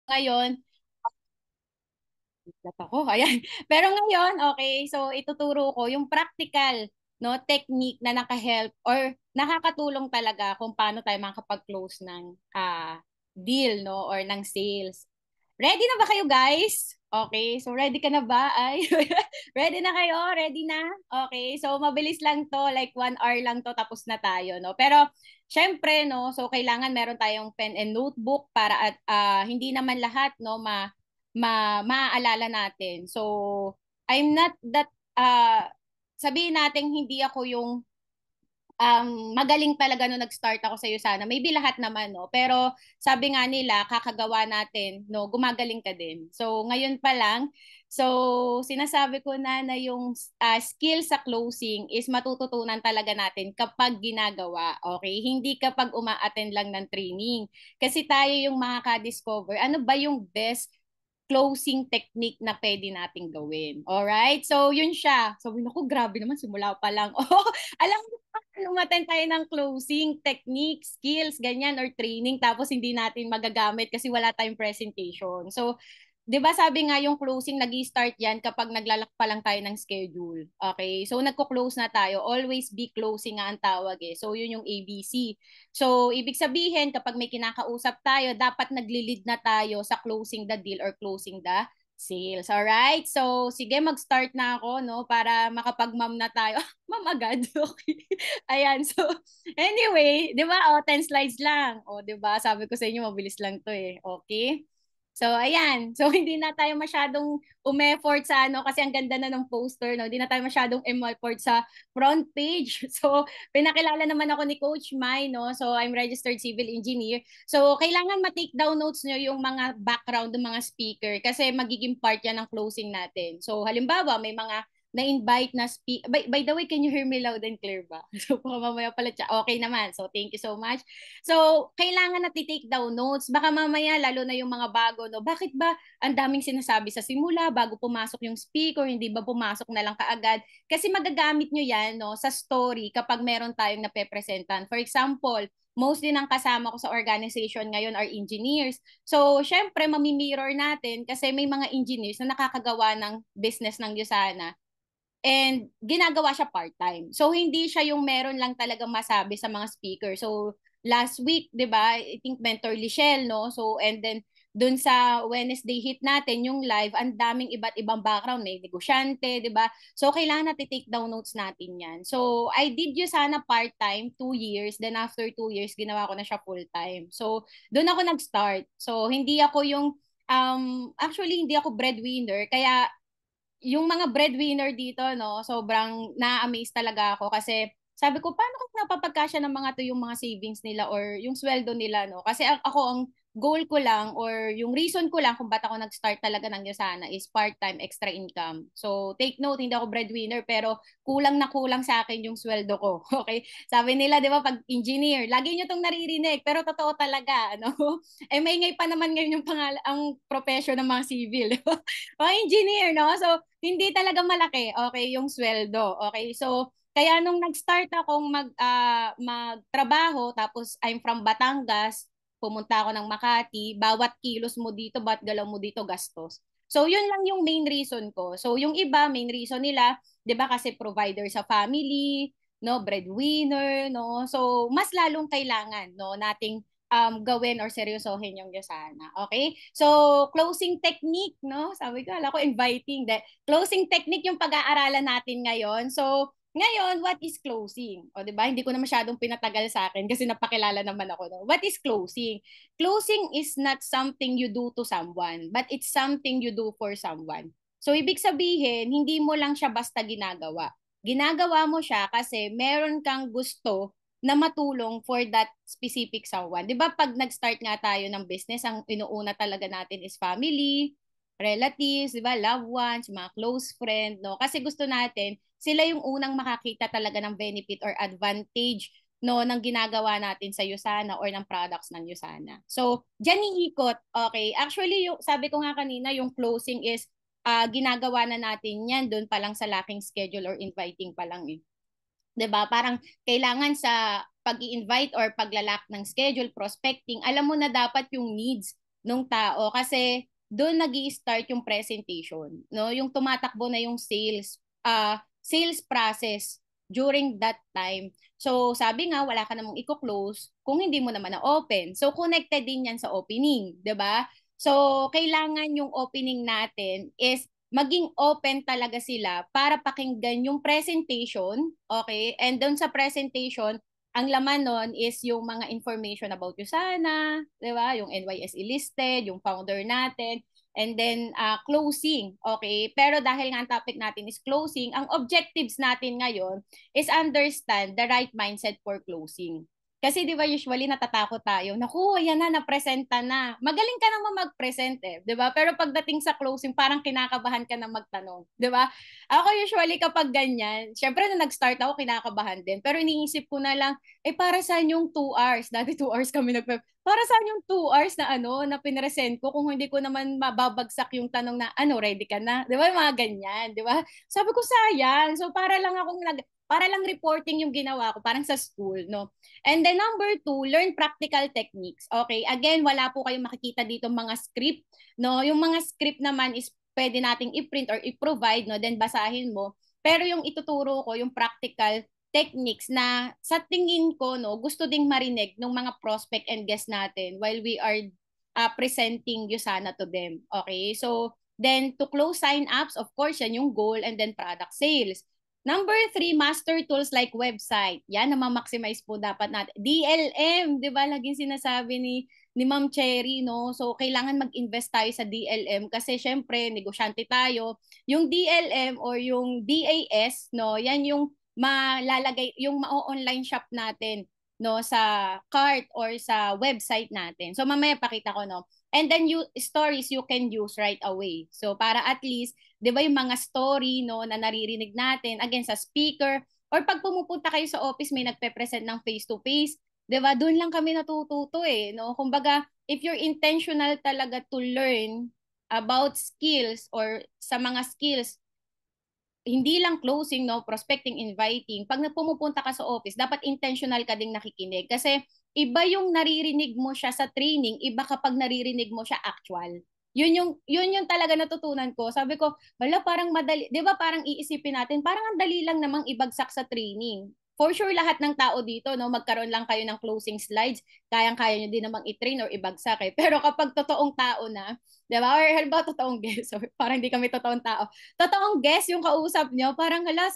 Ngayon, Lat ako, ayan. Pero ngayon, okay, so ituturo ko yung practical, no, technique na naka-help or nakakatulong talaga kung paano tayo makakapag-close ng deal, no, or ng sales. Ready na ba kayo, guys? Okay, so ready ka na ba? Ay, ready na kayo? Ready na? Okay, so mabilis lang to, like 1 hour lang to, tapos na tayo, no? Pero, syempre, no, so kailangan meron tayong pen and notebook para at hindi naman lahat, no, maaalala natin. So, I'm not that, sabihin natin hindi ako yung magaling talaga no nag-start ako sa iyo sana. Maybe lahat naman, no? Pero sabi nga nila, kakagawa natin, no, gumagaling ka din. So, ngayon pa lang, so sinasabi ko na yung skill sa closing is matututunan talaga natin kapag ginagawa, okay? Hindi kapag uma-attend lang ng training. Kasi tayo yung makaka-discover, ano ba yung best closing technique na pwede nating gawin. Alright? So, yun siya. Sabi ko, grabe naman, simula pa lang. Oh, alam mo, lumaten tayo ng closing technique, skills, ganyan, or training, tapos hindi natin magagamit kasi wala tayong presentation. So, 'di ba sabi nga yung closing nag-start yan kapag naglalak pa lang tayo ng schedule. Okay? So nagko-close na tayo. Always be closing nga ang tawag eh. So yun yung ABC. So ibig sabihin kapag may kinakausap tayo, dapat nagli-lead na tayo sa closing the deal or closing the sales. Alright? So sige, mag-start na ako no para makapag-ma'am na tayo. Ma'am agad. Okay. Ayan. So anyway, 'di ba? Oh, 10 slides lang. Oh, 'di ba? Sabi ko sa inyo mabilis lang 'to eh. Okay? So, ayan. So, hindi na tayo masyadong umeffort sa ano kasi ang ganda na ng poster, no? Hindi na tayo masyadong umeffort sa front page. So, pinakilala naman ako ni Coach Mai, no? So, I'm registered civil engineer. So, kailangan ma-take down notes nyo yung mga background ng mga speaker kasi magiging part yan ng closing natin. So, halimbawa, may mga na-invite na speak. By the way, can you hear me loud and clear ba? So, baka mamaya pala siya. Okay naman. So, thank you so much. So, kailangan na take down notes. Baka mamaya, lalo na yung mga bago, no? Bakit ba ang daming sinasabi sa simula bago pumasok yung speaker, hindi ba pumasok na lang kaagad? Kasi magagamit nyo yan, no, sa story kapag meron tayong napepresentan. For example, mostly ng kasama ko sa organization ngayon are engineers. So, syempre, mamimirror natin kasi may mga engineers na nakakagawa ng business ng Yusana and ginagawa siya part-time. So hindi siya yung meron lang talagang masabi sa mga speaker. So last week, 'di ba? I think Mentor Lichelle, no? So and then dun sa Wednesday hit natin yung live, ang daming iba't ibang background, may negosyante, 'di ba? So kailangan natin take down notes natin 'yan. So I did you sana part-time 2 years, then after 2 years ginawa ko na siya full-time. So doon ako nag-start. So hindi ako yung actually hindi ako breadwinner kaya yung mga breadwinner dito, no, sobrang na-amaze talaga ako kasi sabi ko, paano kung napapagkasya ng mga to yung mga savings nila or yung sweldo nila, no? Kasi ako, ang goal ko lang or yung reason ko lang kung ba't ako nag-start talaga ng Yosana is part-time extra income. So, take note, hindi ako breadwinner pero kulang na kulang sa akin yung sweldo ko. Okay? Sabi nila, di ba, pag engineer, lagi nyo tong naririnig, pero totoo talaga, no? Eh, maingay pa naman ngayon yung ang profession ng mga civil. Mga engineer, no? So, hindi talaga malaki, okay, yung sweldo. Okay, so, kaya nung nag-start akong magtrabaho, tapos I'm from Batangas, pumunta ako ng Makati, bawat kilos mo dito, bawat galaw mo dito, gastos. So, yun lang yung main reason ko. So, yung iba, main reason nila, di ba kasi provider sa family, no, breadwinner, no? So, mas lalong kailangan, no, nating gawin or seryosohin yung Yosana. Okay? So, closing technique, no? Sabi ko, ala ko, inviting. Closing technique yung pag-aaralan natin ngayon. So, ngayon, what is closing? O, di ba? Hindi ko na masyadong pinatagal sa akin kasi napakilala naman ako. No? What is closing? Closing is not something you do to someone, but it's something you do for someone. So, ibig sabihin, hindi mo lang siya basta ginagawa. Ginagawa mo siya kasi meron kang gusto na matulong for that specific someone. 'Di ba pag nag-start nga tayo ng business, ang inuuna talaga natin is family, relatives, 'di ba, loved ones, mga close friend, no? Kasi gusto natin sila yung unang makakita talaga ng benefit or advantage no ng ginagawa natin sa Yusana or ng products ng Yusana. So, diyan iikot. Okay. Actually, yung sabi ko nga kanina, yung closing is ginagawa na natin 'yan doon pa lang sa lacking schedule or inviting pa lang eh. 'Di ba? Parang kailangan sa pag invite or paglalak ng schedule, prospecting, alam mo na dapat yung needs nung tao kasi doon nag-i-start yung presentation, no? Yung tumatakbo na yung sales process during that time. So, sabi nga, wala ka namang i-close kung hindi mo naman na-open. So, connected din yan sa opening, 'di ba? So, kailangan yung opening natin is maging open talaga sila para pakinggan yung presentation, okay? And doon sa presentation, ang laman nun is yung mga information about Usana, di ba? Yung NYSE listed, yung founder natin, and then closing, okay? Pero dahil nga ang topic natin is closing, ang objectives natin ngayon is understand the right mindset for closing. Kasi di ba usually natatakot tayo, naku, ayan na, napresenta na. Magaling ka naman mag-present eh, di ba? Pero pagdating sa closing, parang kinakabahan ka na magtanong, di ba? Ako usually kapag ganyan, syempre na nag-start ako, kinakabahan din. Pero iniisip ko na lang, para saan yung 2 hours? Dati 2 hours kami para saan yung 2 hours na na pinresent ko kung hindi ko naman mababagsak yung tanong na, ready ka na? Di ba? Mga ganyan, di ba? Sabi ko, sayang. So, para lang reporting yung ginawa ko, parang sa school, no? And then number 2, learn practical techniques. Okay, again, wala po kayong makikita dito mga script, no? Yung mga script naman is pwede nating i-print or i-provide, no? Then basahin mo. Pero yung ituturo ko, yung practical techniques na sa tingin ko, no, gusto ding marinig ng mga prospect and guest natin while we are presenting Usana to them. Okay, so then to close sign-ups, of course, yan yung goal, and then product sales. Number 3, master tools like website. Yan, na-maximize po dapat natin. DLM, di ba? Laging sinasabi ni Ma'am Cherry, no? So, kailangan mag-invest tayo sa DLM kasi syempre, negosyante tayo. Yung DLM or yung DAS, no? Yan yung malalagay, yung ma-online shop natin, no? Sa cart or sa website natin. So, mamaya pakita ko, no? And then, stories you can use right away. So, para at least, 'di ba yung mga story no na naririnig natin again sa speaker or pag pumupunta kayo sa office may nagpe-present ng face to face, 'di ba? Doon lang kami natututo no. Kumbaga, if you're intentional talaga to learn about skills or sa mga skills hindi lang closing, no, prospecting, inviting. Pag pumupunta ka sa office, dapat intentional ka ding nakikinig. Kasi iba yung naririnig mo siya sa training, iba kapag naririnig mo siya actual. Yun yung talaga natutunan ko. Sabi ko, wala parang madali, 'di ba parang iisipin natin, parang ang dali lang namang ibagsak sa training. For sure lahat ng tao dito, no, magkaroon lang kayo ng closing slides, kayang-kaya nyo din namang i-train or ibagsak eh. Pero kapag totoong tao na, 'di ba? Or halimbawa totoong guest, so, parang hindi kami totoong tao totoong guest yung kausap nyo, parang hala,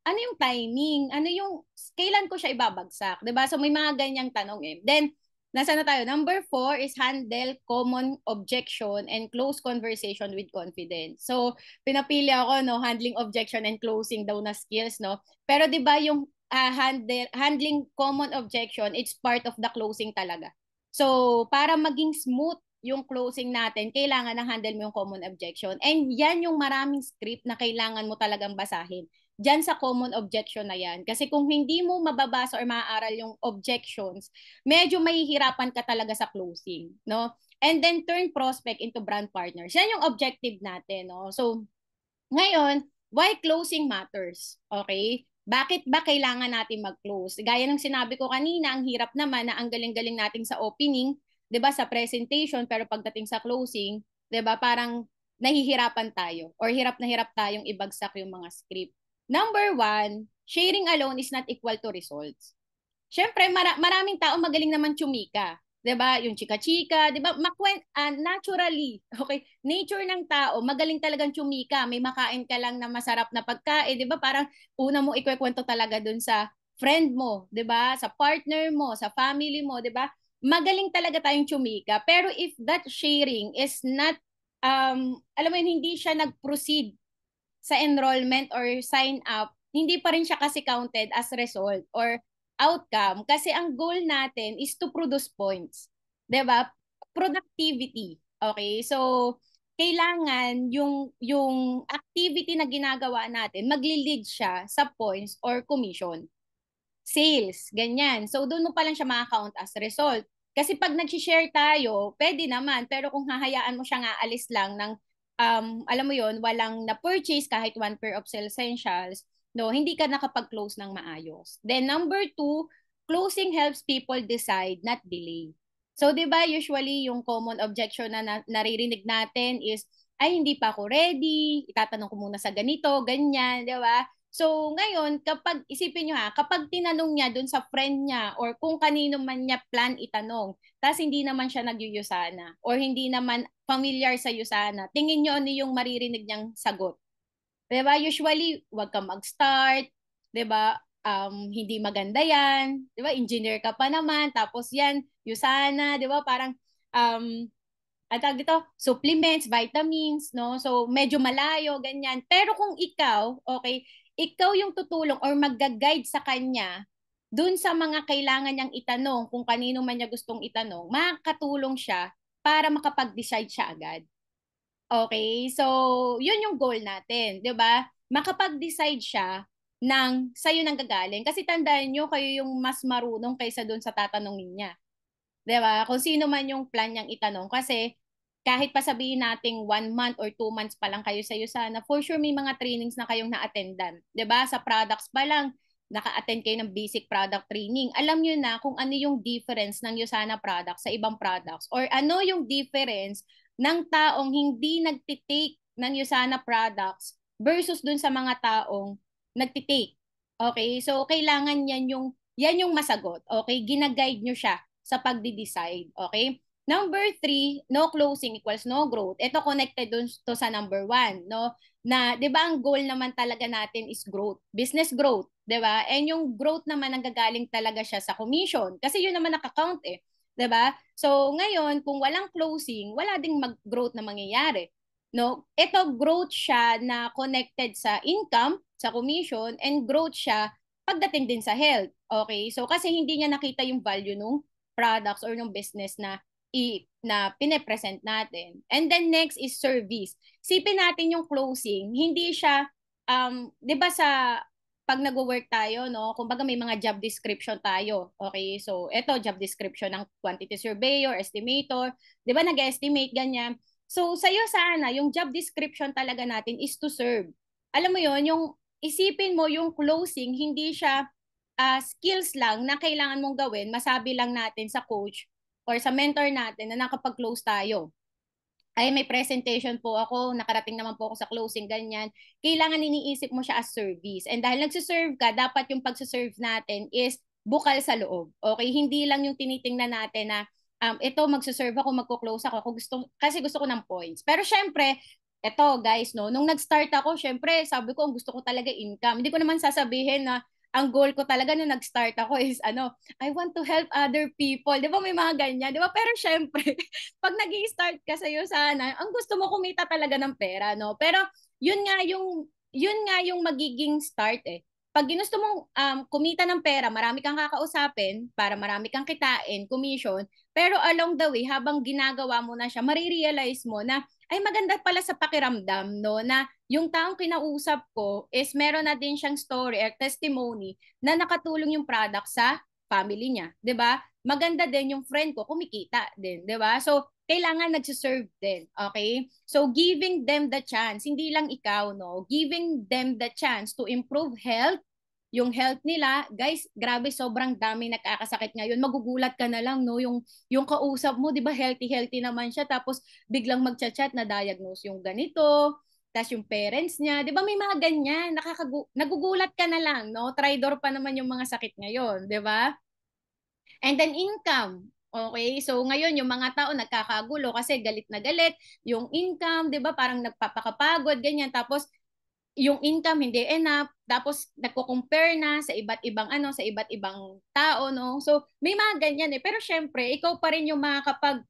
ano yung timing? Ano yung, kailan ko siya ibabagsak? 'Di ba? So may mga ganyang tanong eh. Then, nasa na tayo? Number 4 is handle common objection and close conversation with confidence. So, pinapili ako, no, handling objection and closing daw na skills, no? Pero 'di ba yung handling common objection, it's part of the closing talaga. So, para maging smooth yung closing natin, kailangan na handle mo yung common objection. And yan yung maraming script na kailangan mo talagang basahin. Diyan sa common objection na yan. Kasi kung hindi mo mababasa or maaaral yung objections, medyo mahihirapan ka talaga sa closing. No? And then turn prospect into brand partners. Yan yung objective natin. No? So, ngayon, why closing matters? Okay? Bakit ba kailangan natin mag-close? Gaya ng sinabi ko kanina, ang hirap naman na ang galing-galing natin sa opening, 'di ba, sa presentation, pero pagdating sa closing, 'di ba, parang nahihirapan tayo or hirap na hirap tayong ibagsak yung mga script. Number 1, sharing alone is not equal to results. Siyempre, maraming tao magaling naman tsumika. 'Di ba? Yung chika-chika, 'di ba? Naturally, okay? Nature ng tao, magaling talagang tsumika. May makain ka lang na masarap na pagkain, 'di ba? Parang una mo ikwekwento talaga dun sa friend mo, 'di ba? Sa partner mo, sa family mo, 'di ba? Magaling talaga tayong tsumika. Pero if that sharing is not alam mo yun, hindi siya nag-proceed sa enrollment or sign up, hindi pa rin siya kasi counted as result or outcome kasi ang goal natin is to produce points. 'Di ba? Productivity. Okay? So kailangan yung activity na ginagawa natin magli-lead siya sa points or commission. Sales, ganyan. So doon mo pa lang siya ma-count as result. Kasi pag nag-share tayo, pwede naman. Pero kung hahayaan mo siyang aalis lang ng alam mo yon, walang na-purchase kahit one pair of essentials, no, hindi ka nakapag-close ng maayos. Then number 2, closing helps people decide, not delay. So, 'di ba, usually yung common objection na naririnig natin is, ay, hindi pa ako ready, itatanong ko muna sa ganito, ganyan, 'di ba? So, ngayon, kapag, isipin nyo ha, kapag tinanong niya dun sa friend niya or kung kanino man niya plan itanong, tapos hindi naman siya nagyuyusana or hindi naman familiar sa yusana, tingin nyo ano yung maririnig niyang sagot? 'Di ba? Usually, wag kang mag-start, 'di ba? Hindi maganda 'yan, 'di ba? Engineer ka pa naman, tapos 'yan, Yusana, 'di ba? Parang um at tawag dito, supplements, vitamins, no? So medyo malayo ganyan. Pero kung ikaw, okay, ikaw yung tutulong or magga-guide sa kanya dun sa mga kailangan niyang itanong, kung kanino man niya gustong itanong, makakatulong siya para makapag-decide siya agad. Okay, so yun yung goal natin, 'di ba? Makapag-decide siya ng sa'yo nang gagaling. Kasi tandaan nyo, kayo yung mas marunong kaysa doon sa tatanungin niya. 'Di ba? Kung sino man yung plan niyang itanong. Kasi kahit pa sabihin nating 1 month or 2 months pa lang kayo sa Usana, for sure may mga trainings na kayong na-attendan. 'Di ba? Sa products pa lang, naka-attend kayo ng basic product training. Alam niyo na kung ano yung difference ng Usana products sa ibang products or ano yung difference ng taong hindi nagtitake ng Usana products versus dun sa mga taong nagtitake. Okay? So, kailangan yan yung masagot. Okay? Gina-guide nyo siya sa pagdi-decide. Okay? Number 3, no closing equals no growth. Ito connected dun to sa number 1, no? Na, 'di ba, ang goal naman talaga natin is growth, business growth, 'di ba? And yung growth naman ang gagaling talaga siya sa commission kasi yun naman nakaka-count 'di ba? So, ngayon, kung walang closing, wala ding mag-growth na mangyayari. No? Ito growth siya na connected sa income, sa commission, and growth siya pagdating din sa health. Okay? So, kasi hindi niya nakita yung value nung products or ng business na pine-present natin. And then next is service. Sipin natin yung closing, hindi siya 'di ba sa pag nagwo-work tayo, no, kumbaga may mga job description tayo. Okay? So, ito job description ng quantity surveyor, estimator, 'di ba nag-estimate ganyan. So, sa'yo sana, yung job description talaga natin is to serve. Alam mo yon, yung isipin mo yung closing, hindi siya skills lang na kailangan mong gawin, masabi lang natin sa coach or sa mentor natin na nakapag-close tayo. Ay, may presentation po ako, nakarating naman po ako sa closing, ganyan. Kailangan iniisip mo siya as service. And dahil nagsiserve ka, dapat yung pagsiserve natin is bukal sa loob. Okay? Hindi lang yung tinitingnan natin na ito, magsiserve ako, magko-close ako, kasi gusto ko ng points. Pero syempre, eto guys, no, nung nag-start ako, syempre, sabi ko, ang gusto ko talaga income. Hindi ko naman sasabihin na ang goal ko talaga nung nag-start ako is I want to help other people. Di ba may mga ganyan? Di ba? Pero syempre, pag nag-i-start ka sa'yo sana, ang gusto mo kumita talaga ng pera, no? Pero yun nga yung magiging start eh. Pag ginusto mong kumita ng pera, marami kang kakausapin para marami kang kitain, commission, pero along the way, habang ginagawa mo na siya, marirealize mo na ay maganda pala sa pakiramdam, no, na yung taong kinausap ko is meron na din siyang story or testimony na nakatulong yung product sa family niya, 'di ba? Maganda din yung friend ko kumikita din, 'di ba? So kailangan nagsiserve din, okay? So giving them the chance, hindi lang ikaw, no, giving them the chance to improve health, yung health nila, guys, grabe, sobrang dami nagkakasakit ngayon. Magugulat ka na lang, no, yung kausap mo, 'di ba, healthy naman siya, tapos biglang magchat-chat na diagnose yung ganito, tas yung parents niya, 'di ba, may mga ganyan, nagugulat ka na lang, no? Tridor pa naman yung mga sakit ngayon, 'di ba? And then income. Okay, so ngayon yung mga tao nagkakagulo kasi galit na galit, yung income, 'di ba, parang nagpapakapagod ganyan, tapos yung income hindi enough, tapos nagko-compare na sa iba't ibang sa iba't ibang tao, no? So may mga ganyan eh. Pero syempre, ikaw pa rin yung makakapag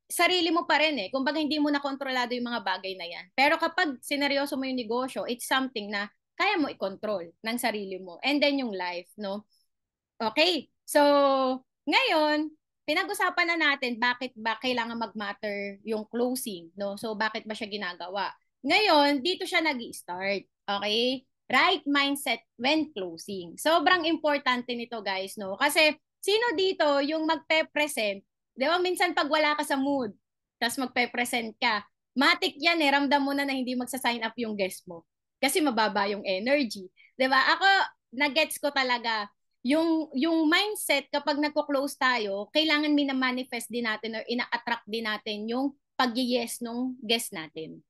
sarili mo pa rin eh. Kumbaga hindi mo na kontrolado yung mga bagay na yan. Pero kapag sineryoso mo yung negosyo, it's something na kaya mo i-control ng sarili mo. And then yung life, no? Okay. So, ngayon, pinag-usapan na natin bakit ba kailangan mag-matter yung closing, no? So, bakit ba siya ginagawa? Ngayon, dito siya nag-start. Okay? Right mindset when closing. Sobrang importante nito, guys, no? Kasi, sino dito yung magpe-present? Di ba, minsan pag wala ka sa mood, tapos magpe-present ka, matik yan eh, ramdam mo na hindi magsa-sign up yung guest mo. Kasi mababa yung energy. Di ba? Ako, na-gets ko talaga yung mindset kapag nagko-close tayo, kailangan mina-manifest din natin or ina-attract din natin yung pag-yes nung guest natin.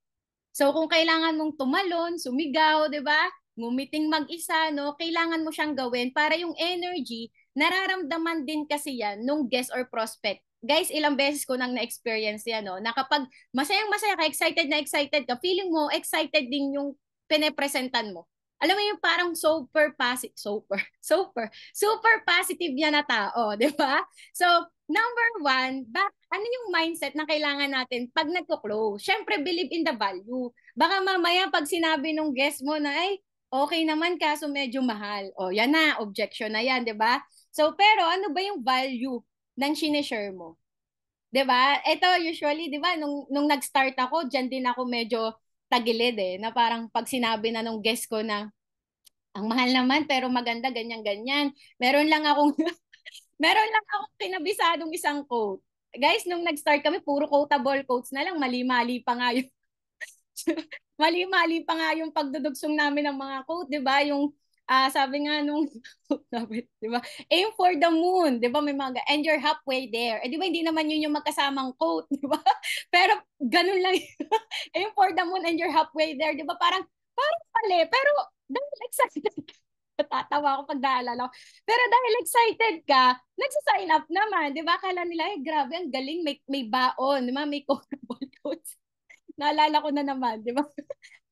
So kung kailangan mong tumalon, sumigaw, 'di ba? Ngumiting mag-isa, no? Kailangan mo siyang gawin para yung energy, nararamdaman din kasi yan nung guest or prospect. Guys, ilang beses ko nang na-experience yan, no? Na kapag masayang-masaya ka, excited na excited ka, feeling mo excited din yung pinepresentan mo. Alam mo yung parang super positive yan na tao, di ba? So, number one, ano yung mindset na kailangan natin pag nagko-close? Siyempre, believe in the value. Baka mamaya pag sinabi nung guest mo na, ay, okay naman kaso medyo mahal. O, yan na, objection na yan, di ba? So, pero ano ba yung value ng sinishare mo? 'Di ba? Ito usually, 'di ba, nung nag-start ako, diyan din ako medyo tagilid na parang pag sinabi na nung guest ko na ang mahal naman pero maganda ganyan ganyan. Meron lang akong meron lang akong kinabisadong isang quote. Guys, nung nag-start kami, puro quotable quotes na lang, mali-mali pa nga yung mali-mali pa nga yung pagdudugsong namin ng mga quote, 'di ba? Yung sabi nga nung sabi, 'di ba? Aim for the moon, 'di ba? May mga and you're halfway there. Eh 'di ba hindi naman yun yung magkasamang quote, 'di ba? Pero ganun lang. Aim for the moon and you're halfway there, 'di ba? Parang mali, pero dahil excited tatawa ako pag naalala ko. Pero dahil excited ka, nagsa-sign up naman, 'di ba? Akala nila, eh, grabe, ang galing, may baon, 'di ba? May quotable quotes. Naalala ko na naman, 'di ba?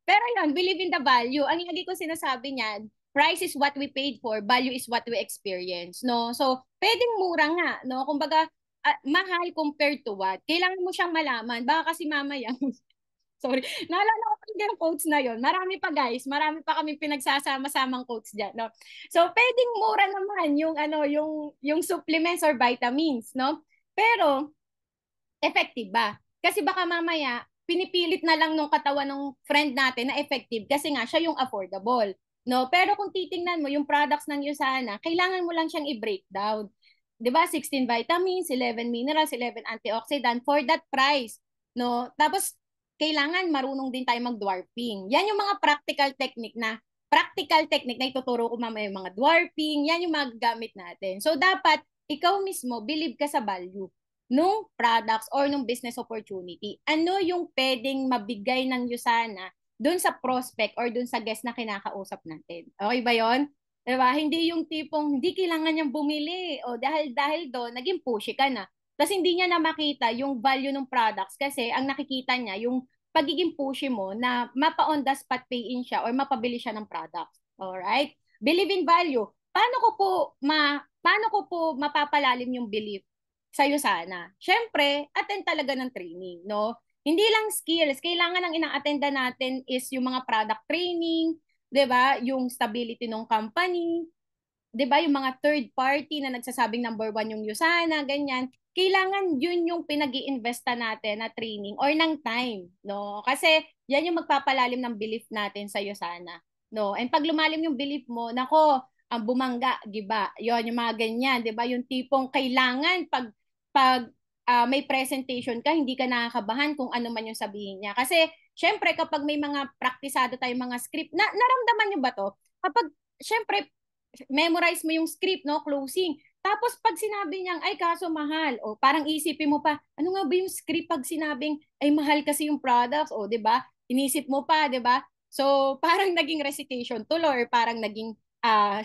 Pero yun, believe in the value. Ang lagi ko sinasabi niyan, price is what we paid for, value is what we experience, no? So, pwedeng mura nga, no? Kumbaga, mahal compared to what? Kailangan mo siyang malaman. Baka kasi mamaya, sorry, naalala ko pa yung quotes na yon. Marami pa guys, marami pa kami pinagsasama-samang quotes diyan, no? So, pwedeng mura naman yung ano, yung supplements or vitamins, no? Pero effective ba? Kasi baka mamaya, pinipilit na lang nung katawan ng friend natin na effective kasi nga siya yung affordable. No? Pero kung titingnan mo yung products ng Usana, kailangan mo lang siyang i-break down. 'Di ba? 16 vitamins, 11 minerals, 11 antioxidant for that price. No? Tapos kailangan marunong din tayo mag-dwarfing. Yan yung mga practical technique na ituturo ko mamaya, yung mga dwarfing, yan yung magagamit natin. So dapat ikaw mismo believe ka sa value nung products or nung business opportunity. Ano yung pwedeng mabigay ng Usana doon sa prospect or doon sa guest na kinakausap natin. Okay ba yon? Diba? Hindi yung tipong hindi kailangan niyang bumili o dahil doon, naging pushy ka na. Tapos hindi niya na makita yung value ng products kasi ang nakikita niya yung pagiging pushy mo na mapa-on the spot pay-in siya or mapabili siya ng products. Alright? Believe in value. Paano ko po mapapalalim yung belief sa'yo sana? Siyempre, attend talaga ng training, no? Hindi lang skills, kailangan ang ina-attenda natin is yung mga product training, 'di ba? Yung stability ng company, 'di ba? Yung mga third party na nagsasabing number one yung Usana, ganyan. Kailangan yun yung pinag-iinvesta natin na training or ng time, no? Kasi yan yung magpapalalim ng belief natin sa Usana, no? And pag lumalim yung belief mo, nako, ang bumangga, giba. Yon yung mga ganyan, 'di ba? Yung tipong kailangan pag may presentation ka, hindi ka nakakabahan kung ano man yung sabihin niya. Kasi syempre kapag may mga praktisado tayong mga script, naramdaman niyo ba to? Kapag syempre memorize mo yung script, no, closing. Tapos pag sinabi niyang, ay kaso mahal, o parang isipin mo pa, ano nga ba yung script pag sinabing, ay mahal kasi yung products, o 'di ba? Inisip mo pa, 'di ba? So parang naging recitation tuloy, or parang naging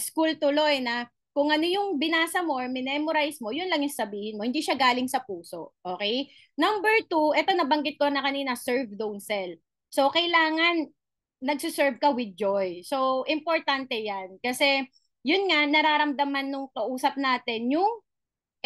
school tuloy na kung ano yung binasa mo or memorize mo, yun lang yung sabihin mo. Hindi siya galing sa puso. Okay? Number two, ito nabanggit ko na kanina, serve, don't sell. So, kailangan nagsiserve ka with joy. So, importante yan. Kasi, yun nga, nararamdaman nung kausap natin yung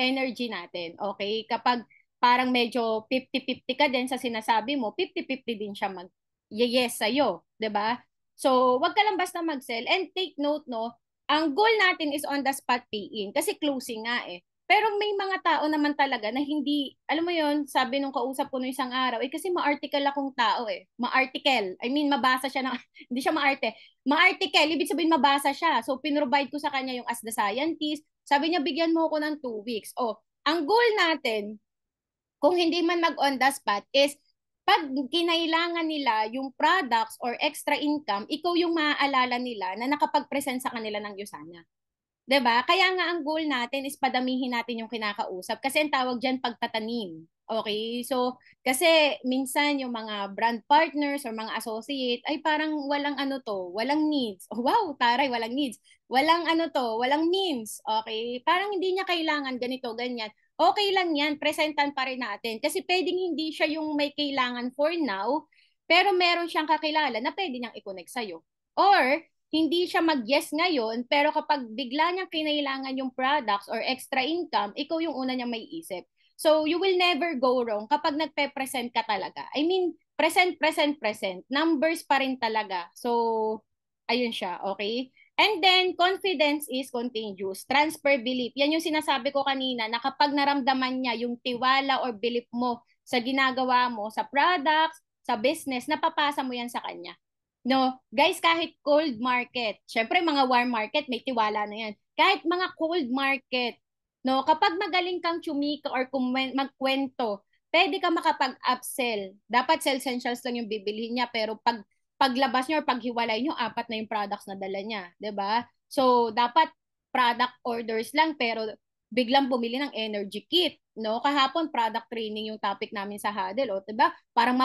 energy natin. Okay? Kapag parang medyo 50-50 ka din sa sinasabi mo, 50-50 din siya mag-yes sa'yo. 'Di ba? So, wag ka lang basta mag-sell. And take note, no, ang goal natin is on the spot pay-in kasi closing nga eh. Pero may mga tao naman talaga na hindi, alam mo yon, sabi nung kausap ko nung isang araw, eh kasi ma-article akong tao eh. Ma-article. I mean, mabasa siya ng, hindi siya ma-arte. Ma-article, ibig sabihin mabasa siya. So, pinrovide ko sa kanya yung As the Scientist. Sabi niya, bigyan mo ako ng 2 weeks. Oh, ang goal natin, kung hindi man mag-on the spot, is pag kinailangan nila yung products or extra income, ikaw yung maaalala nila na nakapag-present sa kanila ng Usana. 'Di ba? Kaya nga ang goal natin is padamihin natin yung kinakausap kasi ang tawag diyan pagtatanim. Okay? So, kasi minsan yung mga brand partners or mga associate ay parang walang ano to, walang needs. Oh, wow, taray, walang needs. Walang ano to, walang means. Okay? Parang hindi niya kailangan ganito, ganyan. Okay lang yan, presentan pa rin natin. Kasi pwedeng hindi siya yung may kailangan for now, pero meron siyang kakilala na pwede niyang i-connect sa'yo. Or, hindi siya mag-yes ngayon, pero kapag bigla niyang kinailangan yung products or extra income, ikaw yung una niyang may isip. So, you will never go wrong kapag nagpe-present ka talaga. I mean, present, present, present. Numbers pa rin talaga. So, ayun siya, okay? And then, confidence is contagious. Transfer belief. Yan yung sinasabi ko kanina na kapag naramdaman niya yung tiwala or belief mo sa ginagawa mo, sa products, sa business, napapasa mo yan sa kanya. No, guys, kahit cold market, syempre mga warm market, may tiwala na yan. Kahit mga cold market, no, kapag magaling kang chumika or magkwento, pwede ka makapag-upsell. Dapat sell essentials lang yung bibilhin niya, pero paglabas niya or paghiwalay niyo, apat na yung products na dala niya, 'di ba? So, dapat product orders lang, pero biglang bumili ng energy kit, no? Kahapon product training yung topic namin sa Huddle, o 'di ba? Parang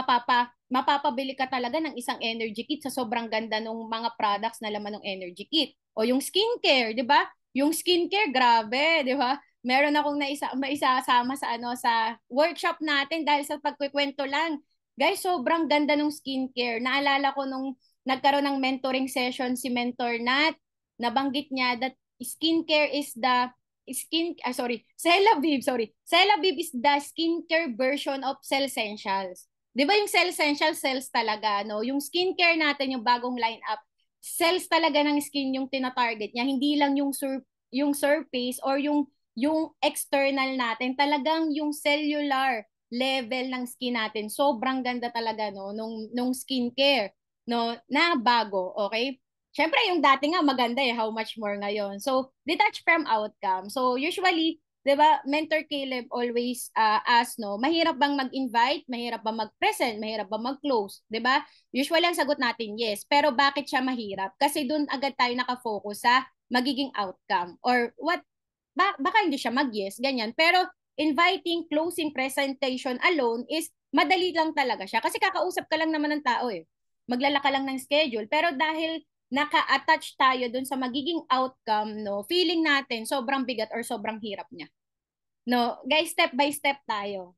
mapapabili ka talaga ng isang energy kit sa sobrang ganda ng mga products na laman ng energy kit. O yung skincare, 'di ba? Yung skincare, grabe, 'di ba? Meron akong maisasama sa sa workshop natin dahil sa pagkukwento lang. Guys, sobrang ganda ng skincare. Naalala ko nung nagkaroon ng mentoring session si Mentor Nat, nabanggit niya that skincare is the Celavive is the skincare version of Cell Essentials. 'Di ba yung Cell Essentials cells talaga, no? Yung skincare natin, yung bagong lineup, cells talaga ng skin yung tina-target niya, hindi lang yung surface or yung external natin, talagang yung cellular level ng skin natin. Sobrang ganda talaga no nung skincare no na bago, okay? Siyempre, yung dati nga maganda how much more ngayon. So, detach from outcome. So, usually, 'di ba, Mentor Caleb always ask, no, mahirap bang mag-invite, mahirap bang mag-present, mahirap bang mag-close, 'di ba? Usually ang sagot natin yes, pero bakit siya mahirap? Kasi doon agad tayo nakafocus sa magiging outcome or baka hindi siya mag-yes, ganyan. Pero inviting, closing, presentation alone is madali lang talaga siya kasi kakausap ka lang naman ng tao eh. Maglalaka lang ng schedule, pero dahil naka-attach tayo dun sa magiging outcome, no, feeling natin sobrang bigat or sobrang hirap niya. No, guys, step by step tayo.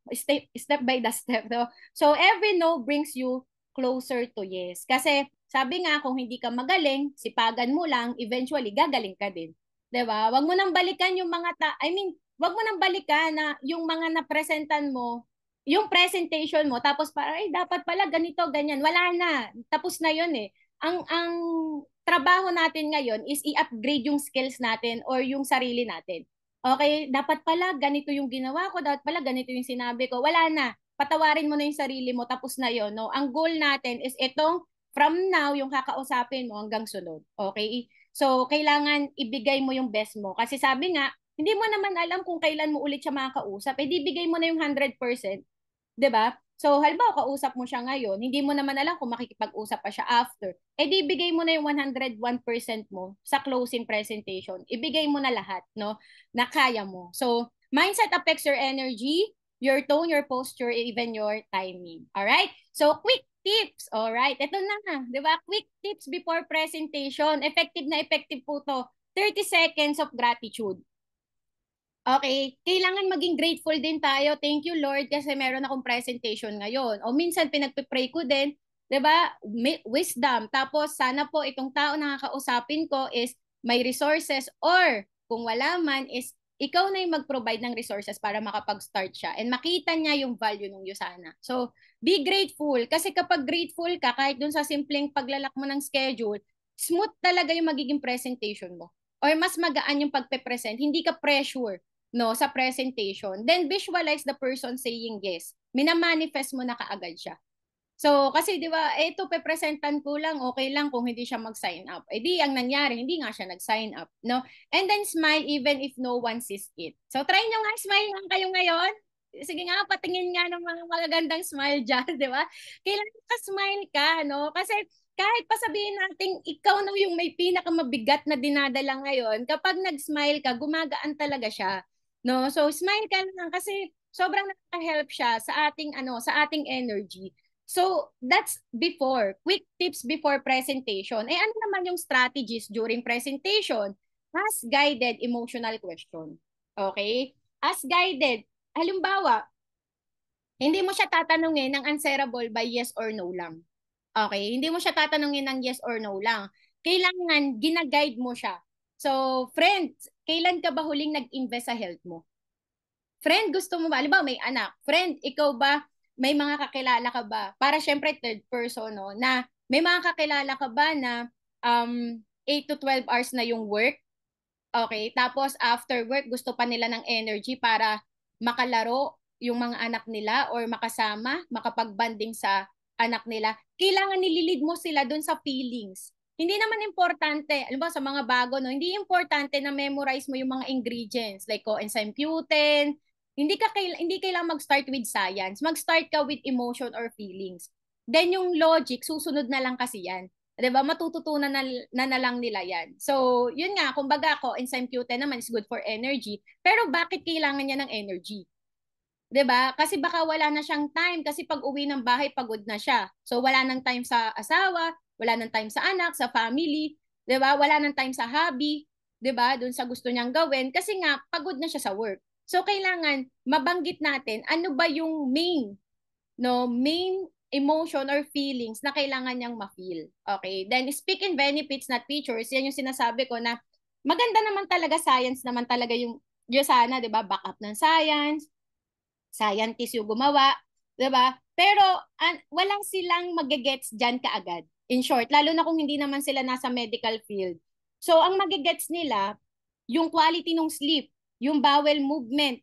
Step by the step, no? So, every no brings you closer to yes. Kasi, sabi nga, kung hindi ka magaling, sipagan mo lang, eventually, gagaling ka din. 'Di ba? Wag mo nang balikan yung wag mo nang balikan na yung mga napresentan mo, yung presentation mo, tapos para, ay, dapat pala ganito, ganyan. Wala na. Tapos na yun eh. Ang trabaho natin ngayon is i-upgrade yung skills natin or yung sarili natin. Okay, dapat pala ganito yung ginawa ko, dapat pala ganito yung sinabi ko. Wala na. Patawarin mo na yung sarili mo, tapos na yon, no? Ang goal natin is itong from now, yung kakausapin mo hanggang sunod. Okay? So, kailangan ibigay mo yung best mo. Kasi sabi nga, hindi mo naman alam kung kailan mo ulit siya makakausap. Eh, di bigay mo na yung 100%. 'Di ba? So, halimbawa, kausap mo siya ngayon, hindi mo naman alam kung makikipag-usap pa siya after. Eh, di ibigay mo na yung 101% mo sa closing presentation. Ibigay mo na lahat, no? Na kaya mo. So, mindset affects your energy, your tone, your posture, even your timing. Alright? So, quick tips. Alright? Ito na, di ba? Quick tips before presentation. Effective na effective po to. 30 seconds of gratitude. Okay, kailangan maging grateful din tayo. Thank you, Lord, kasi meron akong presentation ngayon. O minsan pinagpe-pray ko din, 'di ba? Wisdom. Tapos sana po itong tao na kakausapin ko is may resources or kung wala man is ikaw na yung mag-provide ng resources para makapag-start siya and makita niya yung value ng Yusana. So, be grateful kasi kapag grateful ka kahit dun sa simpleng paglalak mo ng schedule, smooth talaga yung magiging presentation mo. Or mas magaan yung pagpe-present, hindi ka pressure no sa presentation, then visualize the person saying yes, minamanifest mo na kaagad siya. So kasi 'di ba, ito pepresentan ko lang, okay lang kung hindi siya mag-sign up, eh di ang nangyari hindi nga siya nag-sign up, no? And then smile even if no one sees it. So try nyo nga, smile lang kayo ngayon. Sige nga, patingin nga ng mga magagandang smile dyan, di ba? Kailangan ka smile ka, no? Kasi kahit pa sabihin natin ikaw na yung may pinakamabigat na dinadala ngayon, kapag nag-smile ka, gumagaan talaga siya. No? So smile ka lang kasi sobrang nakaka-help siya sa ating sa ating energy. So that's before, quick tips before presentation. Eh ano naman yung strategies during presentation? Ask guided emotional question. Okay? Ask guided. Halimbawa, hindi mo siya tatanungin ng answerable by yes or no lang. Okay? Hindi mo siya tatanungin ng yes or no lang. Kailangan gina-guide mo siya. So, friend, kailan ka ba huling nag-invest sa health mo? Friend, gusto mo ba? Halimbawa, may anak. Friend, ikaw ba, may mga kakilala ka ba? Para syempre, third person, no? Na may mga kakilala ka ba na 8 to 12 hours na yung work? Okay, tapos after work, gusto pa nila ng energy para makalaro yung mga anak nila or makasama, makapag-banding sa anak nila. Kailangan nililid mo sila dun sa feelings. Hindi naman importante, alam ba sa mga bago, no, hindi importante na memorize mo yung mga ingredients like coenzyme Q10. Hindi kailangan mag-start with science. Mag-start ka with emotion or feelings. Then yung logic, susunod na lang kasi yan. 'Di ba? Matututunan na lang nila 'yan. So, yun nga, kumbaga ako, enzyme Q10 naman is good for energy. Pero bakit kailangan niya ng energy? 'Di ba? Kasi baka wala na siyang time kasi pag uwi ng bahay pagod na siya. So, wala nang time sa asawa, wala nang time sa anak, sa family, 'di ba? Wala nang time sa hobby, 'di ba? Doon sa gusto niyang gawin kasi nga pagod na siya sa work. So, kailangan mabanggit natin ano ba yung main emotion or feelings na kailangan niyang ma-feel. Okay? Then, speak in benefits, not features. Yan yung sinasabi ko na maganda naman talaga, science naman talaga yung sana, di ba? Backup ng science, scientist yung gumawa, di ba? Pero, walang silang magigets dyan kaagad. In short, lalo na kung hindi naman sila nasa medical field. So, ang magigets nila, yung quality ng sleep, yung bowel movement,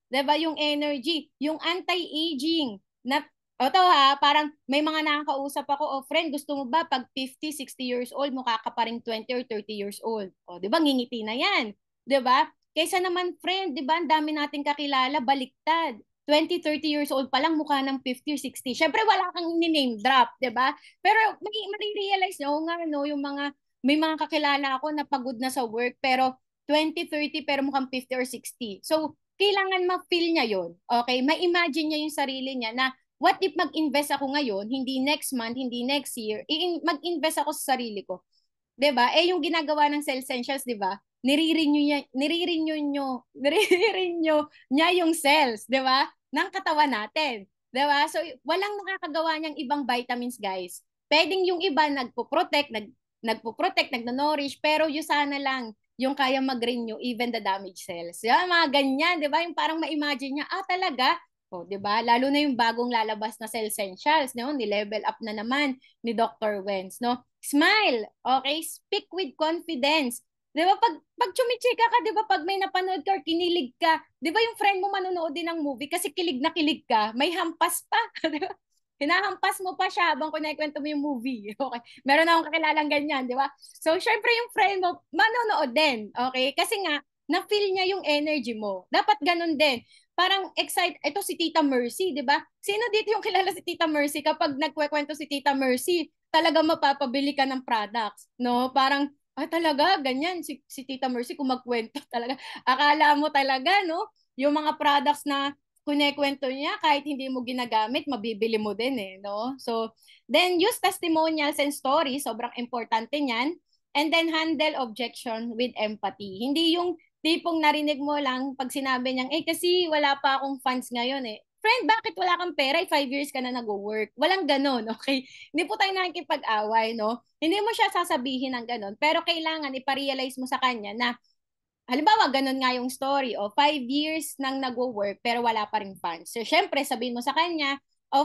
'di ba, yung energy, yung anti-aging na o to ha, parang may mga nakakausap ako, oh friend, gusto mo ba pag 50, 60 years old, mukha ka pa rin 20 or 30 years old? O, 'di ba, ngingiti na 'yan. 'Di ba? Kaysa naman friend, 'di ba, ang dami nating kakilala baliktad. 20, 30 years old pa lang mukha ng 50 or 60. Syempre wala kang ni-name drop, 'di ba? Pero marirealize nyo nga no, yung mga may mga kakilala ako na pagod na sa work pero 20, 30 pero mukhang 50 or 60. So, kailangan ma-feel niya yon. Okay? Ma-imagine niya yung sarili niya na what if mag-invest ako ngayon, hindi next month, hindi next year, mag-invest ako sa sarili ko. 'Di ba? Eh yung ginagawa ng Cell Essentials, 'di ba? Nire-renew niya yung cells, 'di ba? Ng katawan natin. 'Di ba? So walang nakakagawa niyang ibang vitamins, guys. Pwedeng yung iba nagpo-protect, nagno-nourish, pero yung sana lang yung kaya mag-renew even the damaged cells. Yan, mga ganyan, 'di ba? Yung parang ma-imagine niya, talaga. O, 'di ba? Lalo na yung bagong lalabas na Cell Essentials, no? Ni-level up na naman ni Dr. Wenz, no? Smile, okay? Speak with confidence. 'Di ba pag chumichika ka, 'di ba pag may napanood ka or kinilig ka, 'di ba yung friend mo manonood din ng movie kasi kilig na kilig ka, may hampas pa, 'di ba? Hinahampas mo pa siya habang kunikwento mo yung movie. Okay. Meron akong kakilalang ganyan, di ba? So, syempre yung friend mo, manonood din. Okay? Kasi nga, na-feel niya yung energy mo. Dapat ganun din. Parang excited. Ito si Tita Mercy, di ba? Sino dito yung kilala si Tita Mercy? Kapag nagkwekwento si Tita Mercy, talaga mapapabili ka ng products. No? Parang, talaga, ganyan. Si Tita Mercy, kung magkwento talaga. Akala mo talaga, no? Yung mga products na kunikwento niya, kahit hindi mo ginagamit, mabibili mo din eh, no? So, then use testimonials and stories, sobrang importante niyan. And then handle objection with empathy. Hindi yung tipong narinig mo lang pag sinabi niyang, kasi wala pa akong funds ngayon eh. Friend, bakit wala kang pera? 5 years ka na nag-work. Walang ganon, okay? Hindi po tayo nakikipag-away, no? Hindi mo siya sasabihin ng ganon, pero kailangan iparealize mo sa kanya na halimbawa, ganun nga yung story, 5 years nang nagwo-work pero wala pa ring funds. So, syempre, sabihin mo sa kanya,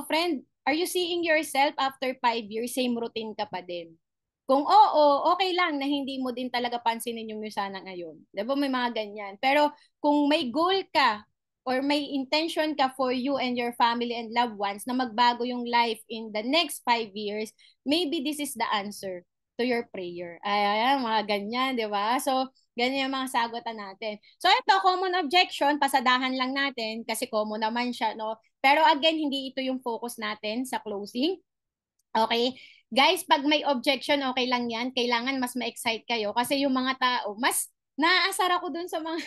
friend, are you seeing yourself after 5 years, same routine ka pa din? Kung oo, okay lang na hindi mo din talaga pansinin yung sana ngayon. Di ba may mga ganyan? Pero kung may goal ka or may intention ka for you and your family and loved ones na magbago yung life in the next 5 years, maybe this is the answer to your prayer. Ay, mga ganyan, di ba? So, ganyan yung mga sagutan natin. So, ito, common objection, pasadahan lang natin kasi common naman siya, no? Pero again, hindi ito yung focus natin sa closing. Okay? Guys, pag may objection, okay lang yan. Kailangan mas ma-excite kayo kasi yung mga tao, mas naaasar ako dun sa mga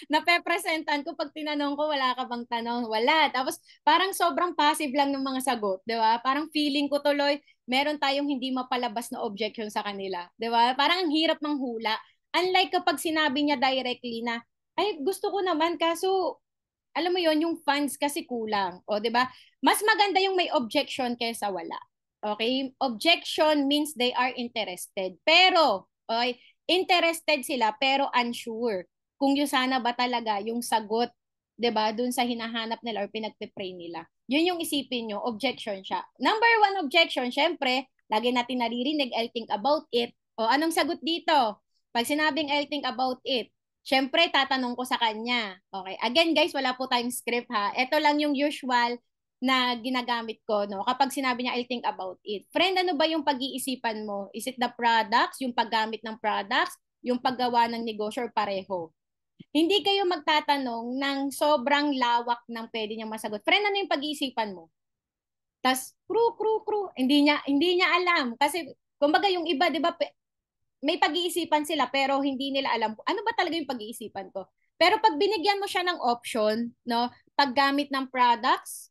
napepresentan ko pag tinanong ko, wala ka bang tanong? Wala. Tapos parang sobrang passive lang ng mga sagot, di ba? Parang feeling ko tuloy, meron tayong hindi mapalabas na objection sa kanila. Di ba? Parang ang hirap manghula. Unlike kapag sinabi niya directly na, ay, gusto ko naman, kaso alam mo yon yung funds kasi kulang. O, di ba? Mas maganda yung may objection kaysa wala. Okay? Objection means they are interested. Pero, okay, interested sila pero unsure kung yung sana ba talaga yung sagot, 'di ba, dun sa hinahanap nila or pinagpe-pray nila. Yun yung isipin nyo, objection siya. Number one objection, syempre, lagi natin naririnig, I'll think about it. O anong sagot dito? Pag sinabing I'll think about it, syempre tatanong ko sa kanya. Okay, again guys, wala po tayong script ha. Ito lang yung usual na ginagamit ko, no? Kapag sinabi niya, I'll think about it. Friend, ano ba yung pag-iisipan mo? Is it the products, yung paggamit ng products, yung paggawa ng negosyo, or pareho? Hindi kayo magtatanong ng sobrang lawak ng pwede niyang masagot. Friend, ano yung pag-iisipan mo? Tas, crew. Hindi niya alam. Kasi, kumbaga yung iba, di ba, may pag-iisipan sila pero hindi nila alam ano ba talaga yung pag-iisipan ko. Pero pag binigyan mo siya ng option, no, paggamit ng products,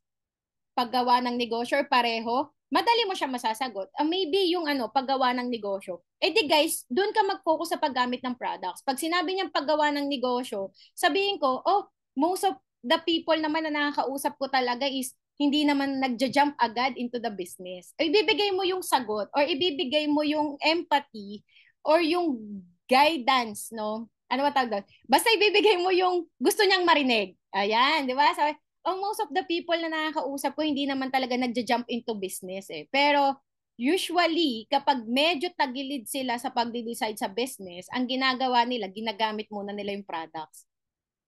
paggawa ng negosyo or pareho, madali mo siya masasagot. Maybe yung paggawa ng negosyo. Eh di guys, doon ka mag-focus sa paggamit ng products. Pag sinabi niyang paggawa ng negosyo, sabihin ko, oh, most of the people naman na nakakausap ko talaga is hindi naman nagja-jump agad into the business. O ibibigay mo yung sagot or ibibigay mo yung empathy or yung guidance, no? Ano ba tawag doon? Basta ibibigay mo yung gusto niyang marinig. Ayan, di ba? So, most of the people na nakakausap ko, hindi naman talaga nagja-jump into business eh. Pero usually, kapag medyo tagilid sila sa pagde-decide sa business, ang ginagawa nila, ginagamit muna nila yung products.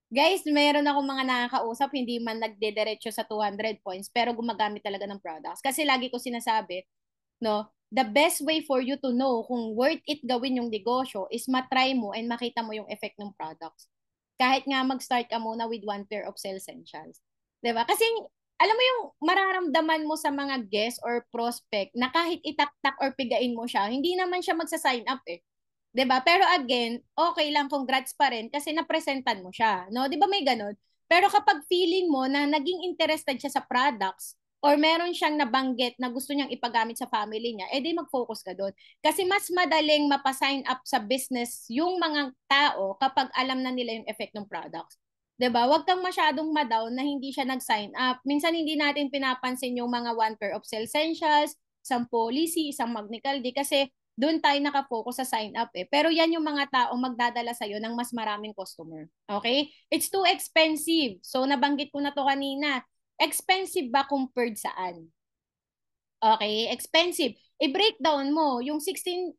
Guys, meron akong mga nakakausap, hindi man nagdediretso sa 200 points, pero gumagamit talaga ng products. Kasi lagi ko sinasabi, no, the best way for you to know kung worth it gawin yung negosyo is matry mo and makita mo yung effect ng products. Kahit nga mag-start ka muna with one pair of sales essentials. 'Di ba? Kasi alam mo yung mararamdaman mo sa mga guest or prospect na kahit itaktak or pigain mo siya, hindi naman siya magsa-sign up eh. 'Di ba? Pero again, okay lang, congrats pa rin kasi napresentan mo siya, no? 'Di ba may ganun? Pero kapag feeling mo na naging interested siya sa products or meron siyang nabanggit na gusto niyang ipagamit sa family niya, edi mag-focus ka doon. Kasi mas madaling mapasign up sa business yung mga tao kapag alam na nila yung effect ng products. 'Di ba? Huwag kang masyadong ma-down na hindi siya nag-sign up. Minsan hindi natin pinapansin yung mga one pair of essentials, isang policy, isang magnicaldi kasi doon tayo nakafocus sa sign up eh. Pero yan yung mga tao magdadala sa'yo ng mas maraming customer. Okay? It's too expensive. So, nabanggit ko na to kanina. Expensive ba compared saan? Okay? Expensive. I-breakdown mo. Yung 16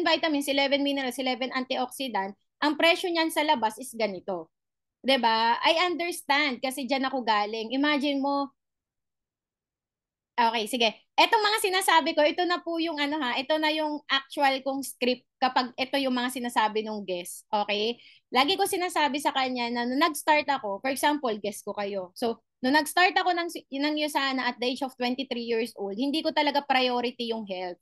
vitamins, 11 minerals, 11 antioxidant, ang presyo niyan sa labas is ganito. 'Di ba? I understand kasi diyan ako galing. Imagine mo, okay, sige. Etong mga sinasabi ko, ito na po yung ito na yung actual kong script kapag ito yung mga sinasabi ng guest. Okay? Lagi ko sinasabi sa kanya na nung nag-start ako, for example, guest ko kayo. So, nung nag-start ako ng Yusana at the age of 23 years old, hindi ko talaga priority yung health.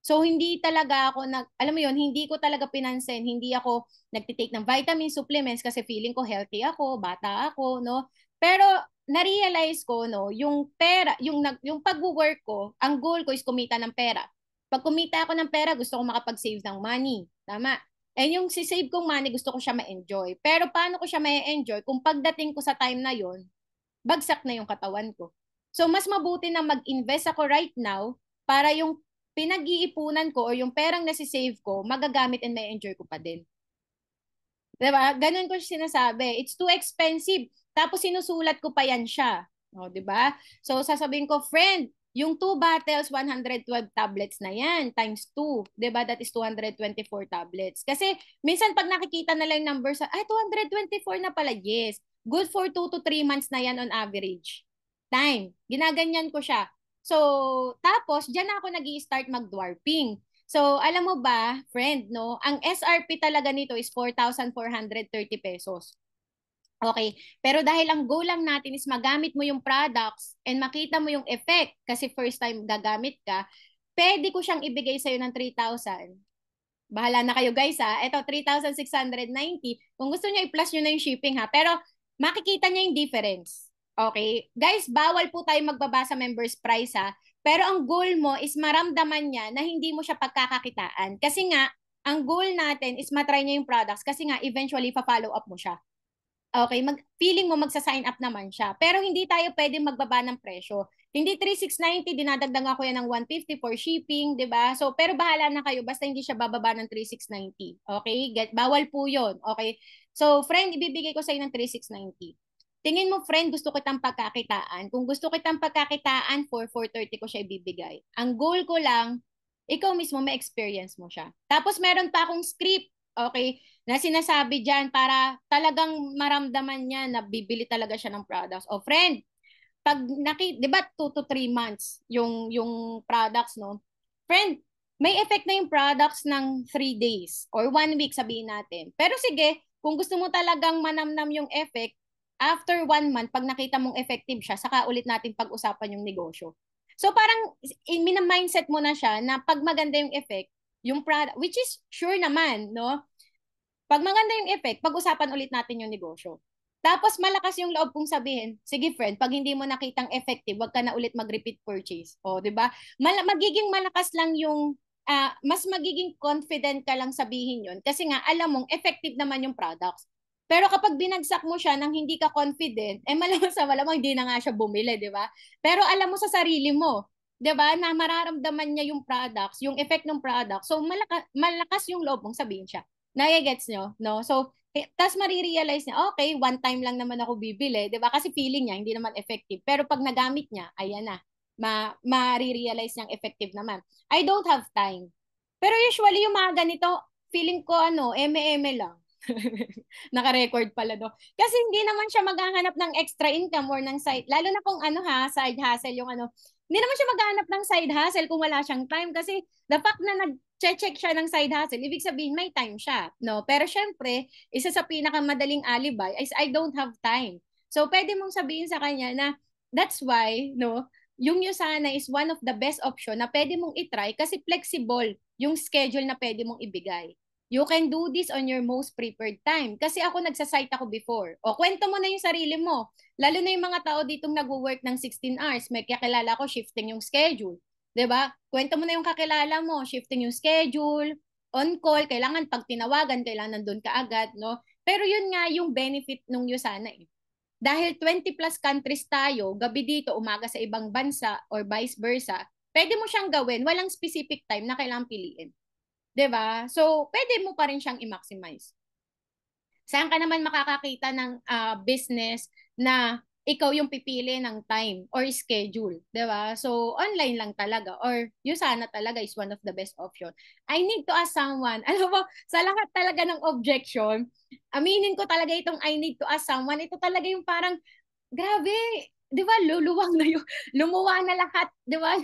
So, hindi talaga ako alam mo yun, hindi ko talaga pinansin, hindi ako nagtitake ng vitamin supplements kasi feeling ko healthy ako, bata ako, no? Pero na-realize ko no, yung pera, yung pag-work ko, ang goal ko is kumita ng pera. Pag kumita ako ng pera, gusto ko makapag-save ng money. Tama. And yung si-save kong money, gusto ko siya ma-enjoy. Pero paano ko siya ma-enjoy kung pagdating ko sa time na yon, bagsak na yung katawan ko. So mas mabuti na mag-invest ako right now para yung pinag-iipunan ko o yung perang nasi-save ko, magagamit and ma-enjoy ko pa din. Diba? Ganun ko sinasabi. It's too expensive. Tapos sinusulat ko pa yan siya. O, diba? So, sasabihin ko, friend, yung 2 bottles, 112 tablets na yan, times 2. Diba? That is 224 tablets. Kasi, minsan pag nakikita na lang yung numbers, 224 na pala. Yes. Good for 2 to 3 months na yan on average. Time. Ginaganyan ko siya. So, tapos, dyan ako nag-i-start mag-dwarfing. So, alam mo ba, friend, no? Ang SRP talaga nito is 4,430 pesos. Okay. Pero dahil ang goal lang natin is magamit mo yung products and makita mo yung effect kasi first time gagamit ka, pwede ko siyang ibigay sa'yo ng 3,000. Bahala na kayo guys ha. Ito, 3,690. Kung gusto niyo, i-plus nyo na yung shipping ha. Pero makikita niya yung difference. Okay? Guys, bawal po tayo magbaba sa members price ha. Pero ang goal mo is maramdaman niya na hindi mo siya pagkakakitaan. Kasi nga, ang goal natin is matry niya yung products kasi nga eventually pa-follow up mo siya. Okay, feeling mo magsa-sign up naman siya. Pero hindi tayo pwedeng magbaba ng presyo. Hindi 3,690, dinadagdagan ako yan ng 150 for shipping, 'di ba? So, pero bahala na kayo basta hindi siya bababa ng 3,690. Okay? Bawal po 'yon. Okay? So, friend, ibibigay ko sa iyo ng 3,690. Tingin mo, friend, gusto kitang pagkakitaan. Kung gusto kitang pagkakitaan, for 430 ko siya ibibigay. Ang goal ko lang, ikaw mismo may experience mo siya. Tapos meron pa akong script. Okay? Na sinasabi diyan para talagang maramdaman niya na bibili talaga siya ng products. O friend, pag 'di ba 2 to 3 months yung products no? Friend, may effect na yung products ng 3 days or 1 week sabihin natin. Pero sige, kung gusto mo talagang manamnam yung effect, after 1 month, pag nakita mong effective siya, saka ulit natin pag-usapan yung negosyo. So parang mina-mindset mo na siya na pag maganda yung effect, yung product, which is sure naman, no? Pag maganda yung effect, pag-usapan ulit natin yung negosyo. Tapos malakas yung loob kong sabihin, sige friend, pag hindi mo nakitang effective, wag ka na ulit mag-repeat purchase. O, 'di ba? Magiging malakas lang yung mas magiging confident ka lang sabihin 'yon kasi nga alam mong effective naman yung products. Pero kapag binagsak mo siya nang hindi ka confident, malamang sa malamang hindi na nga siya bumili, 'di ba? Pero alam mo sa sarili mo, 'di ba, na mararamdaman niya yung products, yung effect ng product. So malakas yung loob mong sabihin siya. Nagigets nyo, no? So, tas marirealize niya, okay, one time lang naman ako bibili, di ba? Kasi feeling niya, hindi naman effective. Pero pag nagamit niya, ayan na, marirealize niyang effective naman. I don't have time. Pero usually, yung mga ganito, feeling ko, eme-eme lang. Naka-record pala, no? Kasi hindi naman siya maghahanap ng extra income or ng side, lalo na kung side hustle yung hindi naman siya maghahanap ng side hustle kung wala siyang time kasi the fact na nag-check siya ng side hustle, ibig sabihin may time siya, no? Pero syempre, isa sa pinakamadaling alibi is I don't have time. So, pwede mong sabihin sa kanya na that's why, no, yung Usana is one of the best option na pwede mong itry kasi flexible yung schedule na pwede mong ibigay. You can do this on your most preferred time. Kasi ako nagsasite ako before. O, kwento mo na yung sarili mo. Lalo na yung mga tao ditong nag-work ng 16 hours. May kakilala ko, shifting yung schedule. 'Di ba? Kwento mo na yung kakilala mo, shifting yung schedule, on call, kailangan pag tinawagan, kailangan nandun ka agad, no? Pero yun nga yung benefit nung Usana eh. Dahil 20 plus countries tayo, gabi dito, umaga sa ibang bansa, or vice versa, pwede mo siyang gawin, walang specific time na kailangang piliin. 'Di ba? So, pwede mo pa rin siyang i-maximize. Saan ka naman makakakita ng business na ikaw yung pipili ng time or schedule, 'di ba? So, online lang talaga or Usana talaga is one of the best option. I need to ask someone. Alam mo, sa lahat talaga ng objection, aminin ko talaga itong I need to ask someone. Ito talaga yung parang grabe, 'di ba? Lumuwa na lahat, 'di ba?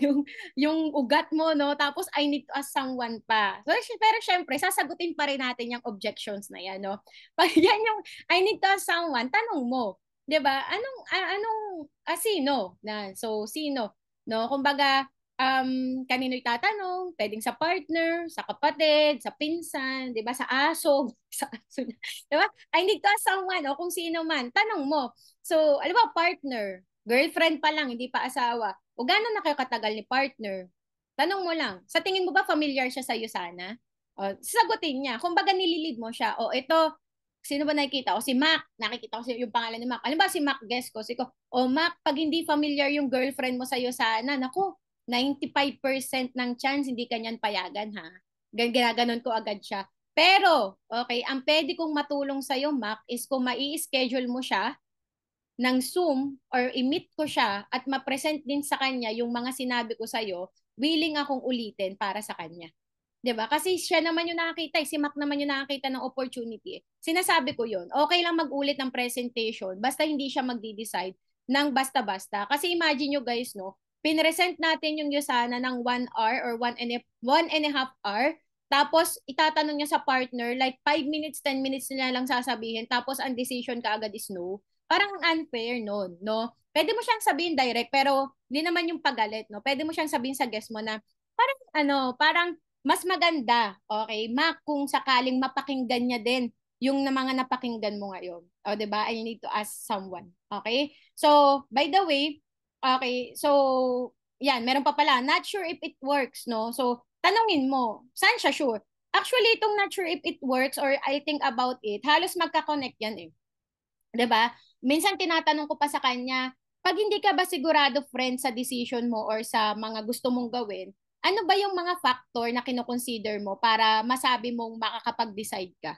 Yung ugat mo, no? Tapos I need to ask someone pa. So, pero syempre, sasagutin pa rin natin yung objections na yan, no? Pag yan yung I need to ask someone, tanong mo, 'di ba? Sino? So sino, no? Kumbaga, kanino itatanong? Pwedeng sa partner, sa kapatid, sa pinsan, 'di ba? Sa aso, sa aso, 'di ba? I need to ask someone o kung sino man, tanong mo. So, alam mo, partner, girlfriend pa lang, hindi pa asawa. O gano'n na kayo katagal ni partner? Tanong mo lang, sa tingin mo ba familiar siya sa Usana? O, sagutin niya. Kung baga nililid mo siya, o ito, sino ba nakikita? O si Mac, nakikita ko yung pangalan ni Mac. Alam ba si Mac, guess ko, o Mac, pag hindi familiar yung girlfriend mo sa Usana, naku, 95% ng chance hindi kanyan payagan, ha? Ginaganon ko agad siya. Pero, okay, ang pwede kong matulong sa'yo, Mac, is kung mai-schedule mo siya ng Zoom or i-meet ko siya at ma-present din sa kanya yung mga sinabi ko sa'yo, willing akong ulitin para sa kanya. 'Di ba? Kasi siya naman yung nakakita, si Mac naman yung nakakita ng opportunity. Sinasabi ko yun, okay lang mag-ulit ng presentation basta hindi siya magdi-decide ng basta-basta. Kasi imagine nyo guys, no, pinresent natin yung Usana ng 1 hour or 1.5 hour, tapos itatanong niya sa partner, like 5 minutes, 10 minutes na lang sasabihin, tapos ang decision ka agad is no. Parang unfair nun, no? Pwede mo siyang sabihin direct, pero hindi naman yung pagalit, no? Pwede mo siyang sabihin sa guest mo na, parang mas maganda, okay, kung sakaling mapakinggan niya din yung na mga napakinggan mo ngayon. O, 'di ba? I need to ask someone. Okay? So, by the way, okay, so yan, meron pa pala, not sure if it works, no? So, tanungin mo, saan siya sure? Actually, itong not sure if it works or I think about it, halos magka-connect yan eh. 'Di ba? Minsan tinatanong ko pa sa kanya, pag hindi ka ba sigurado friend sa decision mo or sa mga gusto mong gawin, ano ba yung mga factor na kino-consider mo para masabi mong makakapag-decide ka?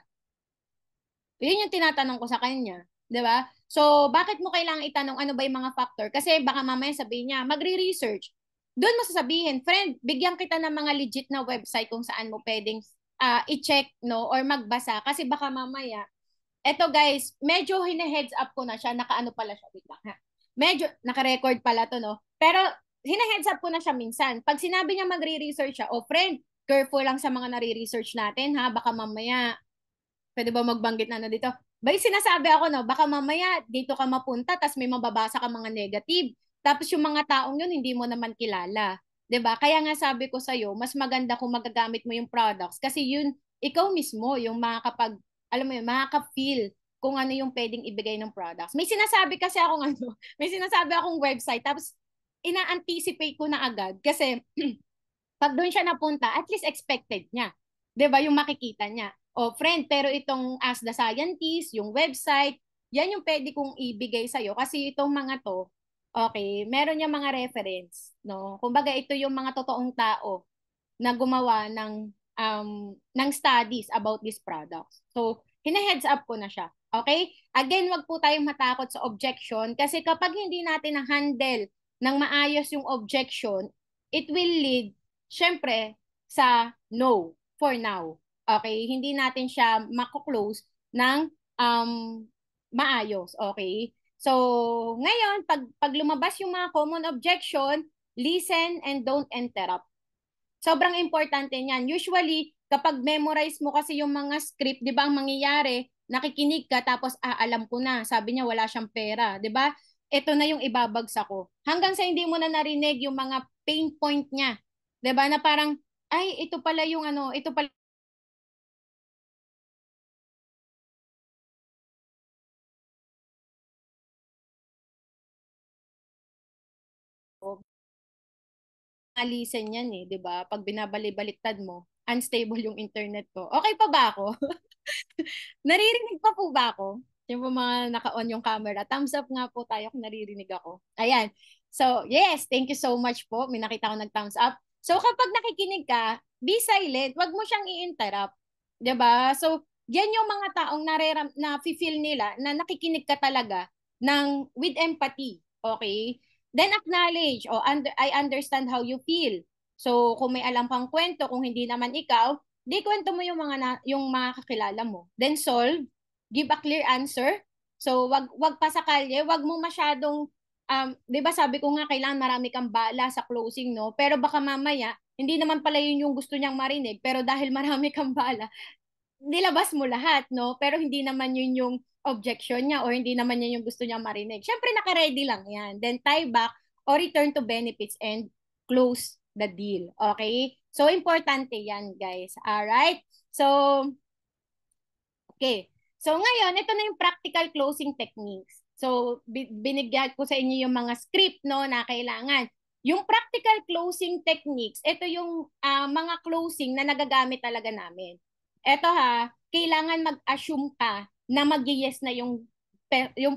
Yun yung tinatanong ko sa kanya, 'di ba? So, bakit mo kailangang itanong ano ba yung mga factor? Kasi baka mamaya sabihin niya, magre-research. Doon mo sasabihin, friend, bigyan kita ng mga legit na website kung saan mo pwedeng i-check, no, or magbasa kasi baka mamaya eto guys, medyo hine-heads up ko na siya, nakaano pala siya, wait lang ha. Medyo, naka-record pala to, no? Pero, hine-heads up ko na siya minsan. Pag sinabi niya magre-research siya, oh friend, careful lang sa mga nare-research natin ha, baka mamaya, pwede ba magbanggit na dito? Bay, sinasabi ako, no, baka mamaya dito ka mapunta, tas may mababasa ka mga negative. Tapos yung mga taong yun, hindi mo naman kilala. 'Di ba? Kaya nga sabi ko sa'yo, mas maganda kung magagamit mo yung products kasi yun, ikaw mismo yung makakapag alam mo yun, makaka-feel kung ano yung pwedeng ibigay ng products. May sinasabi kasi akong may sinasabi akong website, tapos ina-anticipate ko na agad kasi pag doon siya napunta, at least expected niya. 'Di ba? Yung makikita niya. O friend, pero itong Ask the Scientist, yung website, yan yung pwede kong ibigay sa'yo kasi itong mga to, okay, meron yung mga reference, no? Kumbaga ito yung mga totoong tao na gumawa ng studies about these products. So, hina-heads up ko na siya. Okay? Again, wag po tayong matakot sa objection kasi kapag hindi natin na-handle ng maayos yung objection, it will lead, syempre, sa no for now. Okay? Hindi natin siya mako-close ng maayos. Okay? So, ngayon, pag lumabas yung mga common objection, listen and don't interrupt. Sobrang importante niyan. Usually, kapag memorize mo kasi yung mga script, 'di ba, ang mangyayari, nakikinig ka tapos alam ko na, sabi niya wala siyang pera, 'di ba? Ito na yung ibabagsak ko. Hanggang sa hindi mo na narinig yung mga pain point niya. 'Di ba? Na parang ay ito pala yung ito pala listen yan eh, 'di ba? Pag binabali-baliktad mo, unstable yung internet ko. Okay pa ba ako? Naririnig pa po ba ako? Yung po mga naka-on yung camera. Thumbs up nga po tayo kung naririnig ako. Ayan. So, yes, thank you so much po. May nakita ko nag-thumbs up. So, kapag nakikinig ka, be silent. Wag mo siyang i-interrupt. 'Di ba? So, yan yung mga taong na-feel nila na nakikinig ka talaga with empathy. Okay? Then acknowledge, I understand how you feel. So, kung may alam kang kwento, kung hindi naman ikaw, di kwento mo yung mga kakilala mo. Then solve, give a clear answer. So wag pa sa kalye, wag mo masyadong 'di ba sabi ko nga kailangan marami kang bala sa closing, no? Pero baka mamaya hindi naman pala yun yung gusto niyang marinig, pero dahil marami kang bala, nilabas mo lahat, no? Pero hindi naman yun yung objection niya or hindi naman yun yung gusto niyang marinig. Syempre naka-ready lang yan. Then tie back or return to benefits and close the deal. Okay? So, importante yan, guys. Alright? So, okay. So, ngayon, ito na yung practical closing techniques. So, binigyan ko sa inyo yung mga script, no, na kailangan. Yung practical closing techniques, ito yung mga closing na nagagamit talaga namin. Ito ha, kailangan mag-assume ka na mag-yes na yung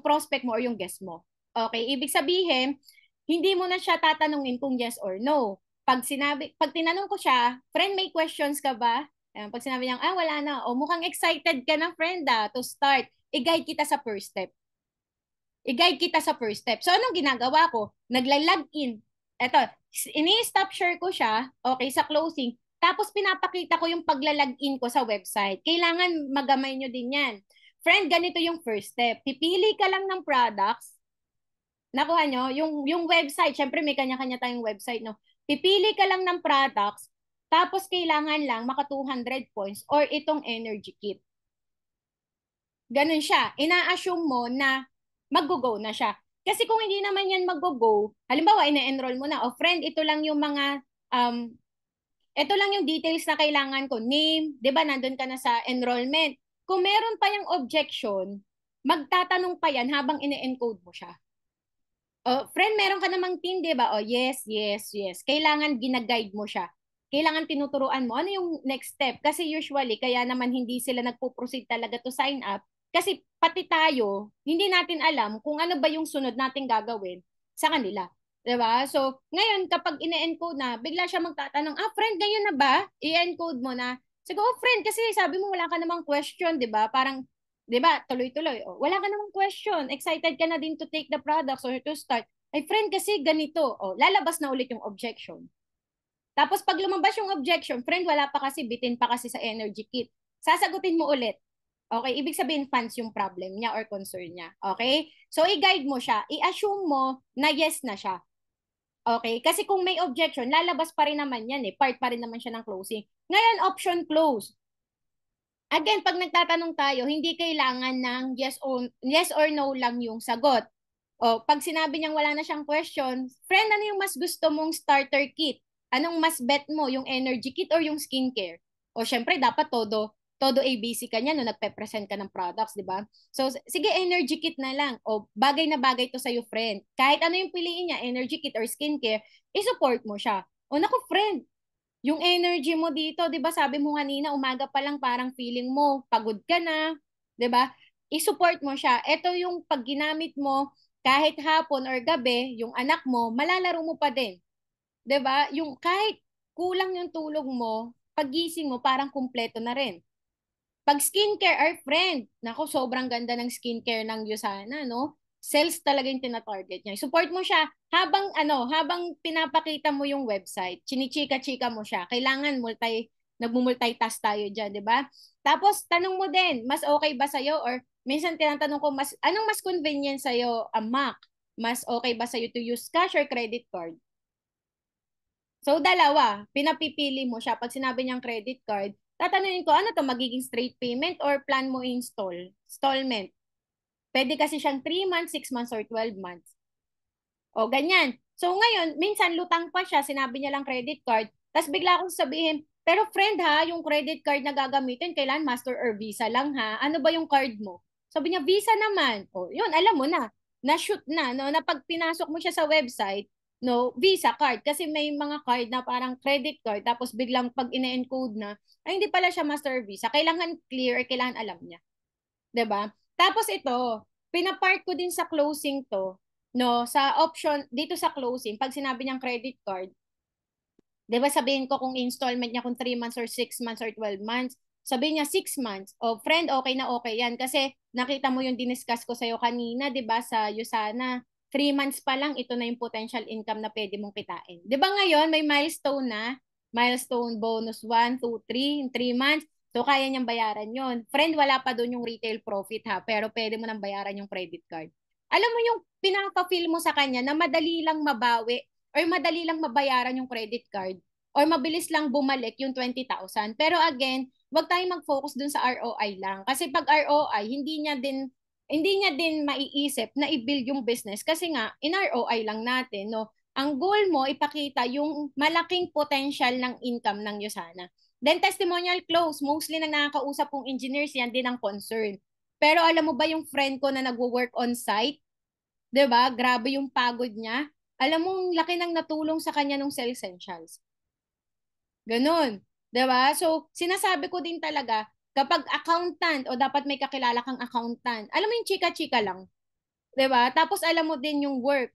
prospect mo or yung guest mo. Okay, ibig sabihin, hindi mo na siya tatanungin kung yes or no. Pag tinanong ko siya, friend, may questions ka ba? Ayan, pag sinabi niya, wala na. O, mukhang excited ka na, friend, to start. I-guide kita sa first step. I-guide kita sa first step. So, anong ginagawa ko? Nagla-login. Eto, ini-stop share ko siya, okay, sa closing. Tapos, pinapakita ko yung pagla-login ko sa website. Kailangan magamay nyo din yan. Friend, ganito yung first step. Pipili ka lang ng products. Nakuha nyo? Yung website, syempre may kanya-kanya tayong website, no? Pipili ka lang ng products, tapos kailangan lang maka 200 points or itong energy kit. Ganun siya. Ina-assume mo na mag-go na siya. Kasi kung hindi naman yan mag-go, halimbawa ina-enroll mo na, friend, ito lang yung mga ito lang yung details na kailangan ko. Name, di ba, nandun ka na sa enrollment. Kung meron pa yung objection, magtatanong pa yan habang ine-encode mo siya. Oh, friend, meron ka namang team, di ba? Oh, yes, yes, yes. Kailangan gina-guide mo siya. Kailangan tinuturuan mo. Ano yung next step? Kasi usually, kaya naman hindi sila nagpo-proceed talaga to sign up. Kasi pati tayo, hindi natin alam kung ano ba yung sunod nating gagawin sa kanila. Di ba? So, ngayon, kapag ine-encode na, bigla siya magtatanong, friend, ngayon na ba? I-encode mo na. Siguro, friend, kasi sabi mo wala ka namang question, di ba? Parang 'di ba? Tuloy-tuloy. Oh, wala ka namang question. Excited ka na din to take the products or to start. Ay, friend, kasi ganito. Oh, lalabas na ulit yung objection. Tapos pag lumabas yung objection, friend, wala pa kasi, bitin pa kasi sa energy kit. Sasagutin mo ulit. Okay, ibig sabihin fans yung problem niya or concern niya. Okay? So, i-guide mo siya. I-assume mo na yes na siya. Okay? Kasi kung may objection, lalabas pa rin naman yan eh. Part pa rin naman siya ng closing. Ngayon, option close. Again, pag nagtatanong tayo, hindi kailangan ng yes or no lang yung sagot. O, pag sinabi niyang wala na siyang question, friend, ano yung mas gusto mong starter kit? Anong mas bet mo, yung energy kit or yung skincare? O, syempre, dapat todo ABC ka niya no nagpe-present ka ng products, di ba? So, sige, energy kit na lang. O, bagay na bagay to sa'yo, friend. Kahit ano yung piliin niya, energy kit or skincare, i-support mo siya. O, naku, friend, yung energy mo dito, 'di ba? Sabi mo kanina, umaga pa lang parang feeling mo pagod ka na, 'di ba? I-support mo siya. Ito yung pag ginamit mo kahit hapon or gabi, yung anak mo, malalaro mo pa din. 'Di ba? Yung kahit kulang yung tulog mo, pagising mo parang kumpleto na rin. Pag skincare, our friend, nako, sobrang ganda ng skincare ng Yusana, no? Sales talaga yung tina-target niya. Support mo siya habang pinapakita mo yung website, chinichika-chika mo siya. Kailangan nagmumultitask tayo diyan, 'di ba? Tapos tanong mo din, mas okay ba sa'yo or minsan tinatanong ko anong mas convenient sa'yo, Mac? Mas okay ba sa'yo to use cash or credit card? So, dalawa, pinapipili mo siya. Pag sinabi niyang credit card, tatanungin ko, ano to, magiging straight payment or plan mo installment? Pwede kasi siyang 3 months, 6 months, or 12 months. O, ganyan. So, ngayon, minsan lutang pa siya, sinabi niya lang credit card, tapos bigla akong sabihin, pero friend ha, yung credit card na gagamitin, kailan Master or Visa lang ha? Ano ba yung card mo? Sabi niya, Visa naman. O, yun, alam mo na. Na-shoot na, no? Na pag pinasok mo siya sa website, no, Visa card. Kasi may mga card na parang credit card, tapos biglang pag ine-encode na, ay hindi pala siya Master or Visa. Kailangan clear, kailangan alam niya. 'Di ba? Tapos ito, pinapart ko din sa closing to, no, sa option dito sa closing, pag sinabi niyang credit card, 'di ba sabihin ko kung installment niya kung 3 months or 6 months or 12 months, sabihin niya 6 months. O friend, okay na okay yan kasi nakita mo yung diniscuss ko sa'yo kanina, 'di ba, sa Yusana. 3 months pa lang, ito na yung potential income na pwede mong kitain. 'Di ba ngayon, may milestone na, milestone bonus 1, 2, 3, in 3 months. So, kaya niyang bayaran yon. Friend, wala pa doon yung retail profit ha, pero pwede mo nang bayaran yung credit card. Alam mo yung pinaka-feel mo sa kanya na madali lang mabawi or madali lang mabayaran yung credit card or mabilis lang bumalik yung 20,000. Pero again, wag tayong mag-focus dun sa ROI lang. Kasi pag ROI, hindi niya din maiisip na i-build yung business kasi nga in ROI lang natin, no. Ang goal mo ipakita yung malaking potential ng income ng Yusana. Then testimonial close, mostly nang nakakausap kong engineers yan din ang concern. Pero alam mo ba yung friend ko na nagwo-work on site, 'di ba? Grabe yung pagod niya. Alam mo, laki ng natulong sa kanya nung Cell Essentials. Ganun. 'Di ba? So, sinasabi ko din talaga, kapag accountant o dapat may kakilala kang accountant, alam mo yung chika-chika lang. 'Di ba? Tapos alam mo din yung work.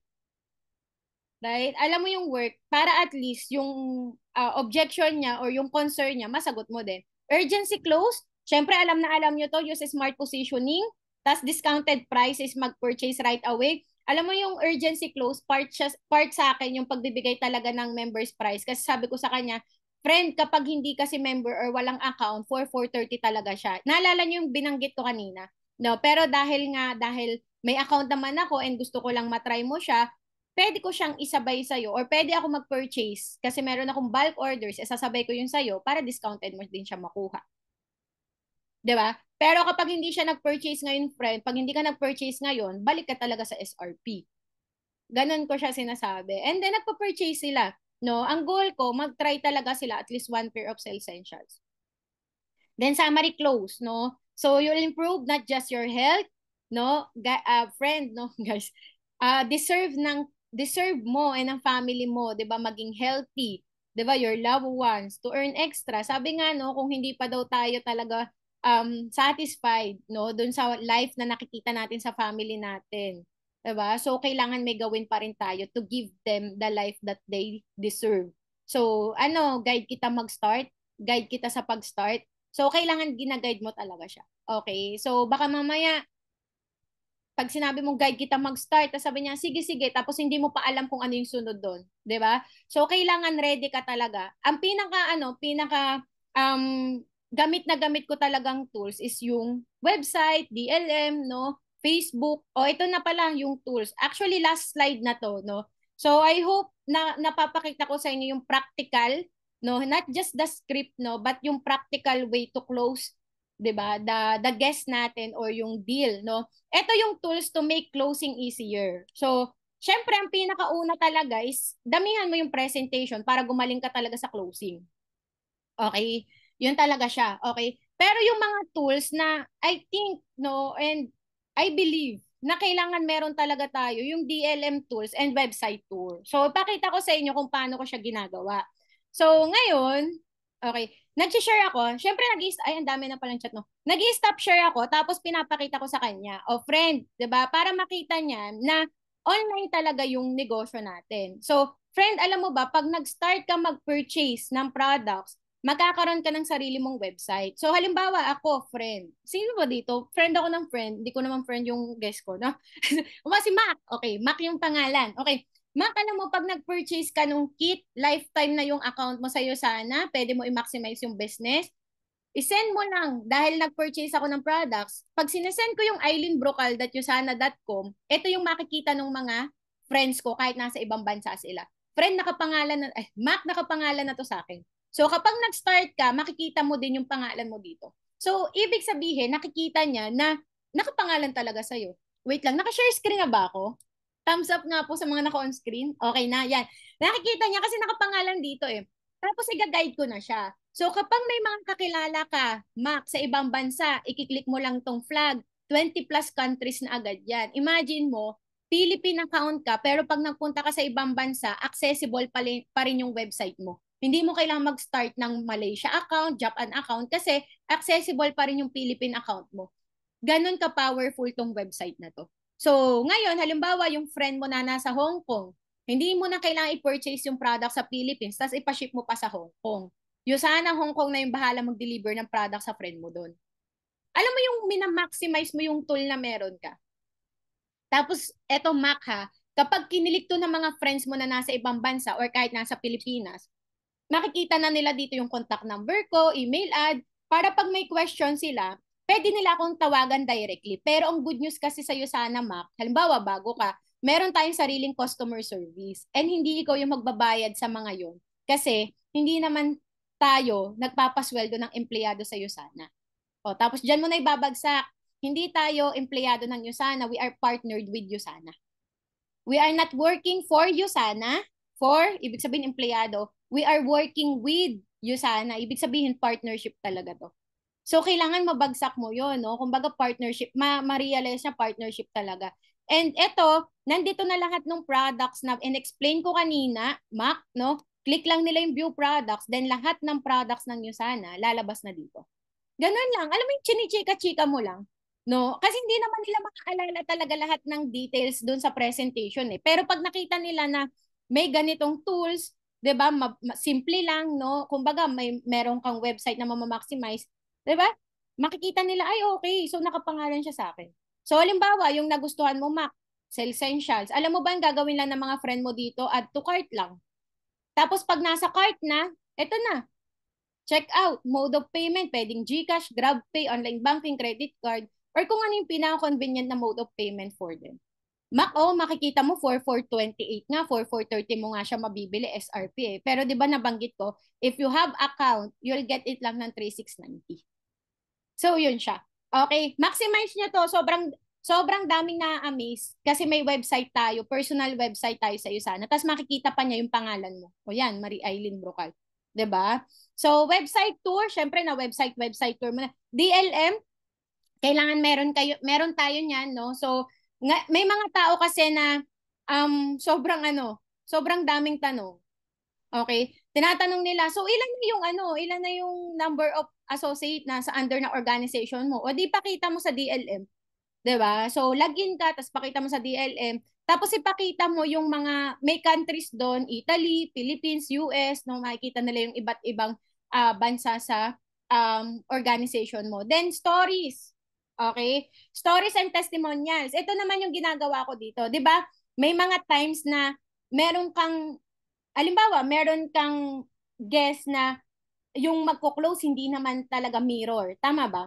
Right? Alam mo yung work para at least yung objection niya or yung concern niya, masagot mo din. Urgency close, syempre alam na alam nyo to, use smart positioning, tas discounted price is mag-purchase right away. Alam mo yung urgency close, part sa akin yung pagbibigay talaga ng members price. Kasi sabi ko sa kanya, friend, kapag hindi kasi member or walang account, 4,430 talaga siya. Naalala niyo yung binanggit ko kanina? No, pero dahil may account naman ako and gusto ko lang matry mo siya, pwede ko siyang isabay sa'yo or pwede ako mag-purchase kasi meron akong bulk orders, sasabay ko yun sa'yo para discounted mo din siya makuha. 'Di ba? Pero kapag hindi siya nag-purchase ngayon, friend, pag hindi ka nag-purchase ngayon, balik ka talaga sa SRP. Ganon ko siya sinasabi. And then, nagpa-purchase sila. no, ang goal ko, mag-try talaga sila at least one pair of essentials. Then summary close, no? So you'll improve not just your health, no, friend, no, guys. Deserve mo and ang family mo, 'di ba, maging healthy, 'di ba, your loved ones to earn extra. Sabi nga no, kung hindi pa daw tayo talaga satisfied, no, dun sa life na nakikita natin sa family natin. 'Di ba? So kailangan may gawin pa rin tayo to give them the life that they deserve. So ano, guide kita sa pag-start. So, kailangan gina-guide mo talaga siya. Okay? So, baka mamaya, pag sinabi mong guide kita mag-start, tapos sabi niya, sige, sige, tapos hindi mo pa alam kung ano yung sunod doon. 'Di ba? So, kailangan ready ka talaga. Ang gamit na gamit ko talagang tools is yung website, DLM, no? Facebook. O, ito na pala yung tools. Actually, last slide na to, no? So, I hope na napapakita ko sa inyo yung practical, no? Not just the script, no? But yung practical way to close, 'di ba? The guest natin or yung deal, no? Ito yung tools to make closing easier. So, syempre, ang pinakauna talaga is damihan mo yung presentation para gumaling ka talaga sa closing. Okay? Yun talaga siya. Okay? Pero yung mga tools na I think, no, and I believe na kailangan meron talaga tayo yung DLM tools and website tour. So, pakita ko sa inyo kung paano ko siya ginagawa. So, ngayon, okay, nag-share ako. Syempre, ay, ang dami na palang chat, no? Nag-stop share ako, tapos pinapakita ko sa kanya, oh, friend, 'di ba? Para makita niya na online talaga yung negosyo natin. So, friend, alam mo ba, pag nag-start ka mag-purchase ng products, magkakaroon ka ng sarili mong website. So, halimbawa, ako, friend. Sino ba dito? Friend ako ng friend. Hindi ko naman friend yung guest ko, no? Si Mac. Okay, Mac yung pangalan. Okay, Mac, alam mo, pag nag-purchase ka nung kit, lifetime na yung account mo sa'yo sana, pwede mo i-maximize yung business. I-send mo lang dahil nag-purchase ako ng products. Pag sinesend ko yung eilenbrocal.yusana.com, ito yung makikita ng mga friends ko kahit nasa ibang bansa sila. Friend, Mac, nakapangalan na to sa akin. So kapag nag-start ka, makikita mo din yung pangalan mo dito. So ibig sabihin, nakikita niya na nakapangalan talaga sa'yo. Wait lang, naka-share screen na ba ako? Thumbs up nga po sa mga naka-on screen. Okay na, yan. Nakikita niya kasi nakapangalan dito eh. Tapos i-guide ko na siya. So kapag may mga kakilala ka, Mac, sa ibang bansa, ikiklik mo lang tong flag, 20 plus countries na agad yan. Imagine mo, Philippine account ka, pero pag nagpunta ka sa ibang bansa, accessible pa rin yung website mo. Hindi mo kailangan mag-start ng Malaysia account, Japan account, kasi accessible pa rin yung Philippine account mo. Ganon ka-powerful tong website na to. So, ngayon, halimbawa, yung friend mo na nasa Hong Kong, hindi mo na kailangan i-purchase yung product sa Philippines, tapos ipaship mo pa sa Hong Kong. Yung sana Hong Kong na yung bahala mag-deliver ng product sa friend mo doon. Alam mo yung minamaximize mo yung tool na meron ka. Tapos, eto Mac ha, kapag kinilik to ng mga friends mo na nasa ibang bansa or kahit nasa Pilipinas, makikita na nila dito yung contact number ko, email ad, para pag may question sila, pwede nila akong tawagan directly. Pero ang good news kasi sa'yo sana, Mac, halimbawa bago ka, meron tayong sariling customer service and hindi ikaw yung magbabayad sa mga yon. Kasi hindi naman tayo nagpapasweldo ng empleyado sa Yusana. O, tapos dyan mo na ibabagsak, hindi tayo empleyado ng Yusana, we are partnered with Yusana. We are not working for Yusana, ibig sabihin empleyado, we are working with Yusana, ibig sabihin partnership talaga to. So, kailangan mabagsak mo yon, no? Kumbaga partnership, ma-realize na partnership talaga. And eto, nandito na lahat ng products na in-explain ko kanina, Mac, no? Click lang nila yung view products, then lahat ng products ng Yusana, lalabas na dito. Ganun lang. Alam mo yung chinichika-chika mo lang. No? Kasi hindi naman nila makaalala talaga lahat ng details doon sa presentation eh. Pero pag nakita nila na may ganitong tools, 'di ba? Simple lang, no? Kumbaga meron kang website na ma-maximize, 'di ba? Makikita nila ay okay, so nakapangalan siya sa akin. So halimbawa, yung nagustuhan mo, Mac, Sell Essentials. Alam mo ba ang gagawin lang ng mga friend mo dito? Add to cart lang. Tapos pag nasa cart na, eto na, check out, mode of payment, pwedeng GCash, GrabPay, online banking, credit card, or kung ano yung pinaka-convenient na mode of payment for them. Makikita mo 4428 nga, 4430 mo nga siya mabibili SRP eh. Pero 'di ba nabanggit ko, if you have account, you'll get it lang ng 3690. So yun siya. Okay, maximize niyo to. Sobrang sobrang daming na-amaze kasi may website tayo, personal website tayo sa Usana. Tapos makikita pa niya yung pangalan mo. O yan, Marie Eileen Brocal. 'Di ba? So, website tour, syempre na website tour mo na. DLM, kailangan meron tayo niyan, no? So, may mga tao kasi na sobrang daming tanong. Okay? Tinatanong nila, so ilan na yung number of associate na sa under na organization mo? O di pakita mo sa DLM. 'Di ba? So, login ka, tapos pakita mo sa DLM, tapos ipakita mo yung mga may countries doon, Italy, Philippines, US, no, makikita nila yung iba't ibang bansa sa organization mo. Then, stories. Okay? Stories and testimonials. Ito naman yung ginagawa ko dito. 'Di ba? May mga times na meron kang, alimbawa, meron kang guest na yung magko-close hindi naman talaga mirror. Tama ba?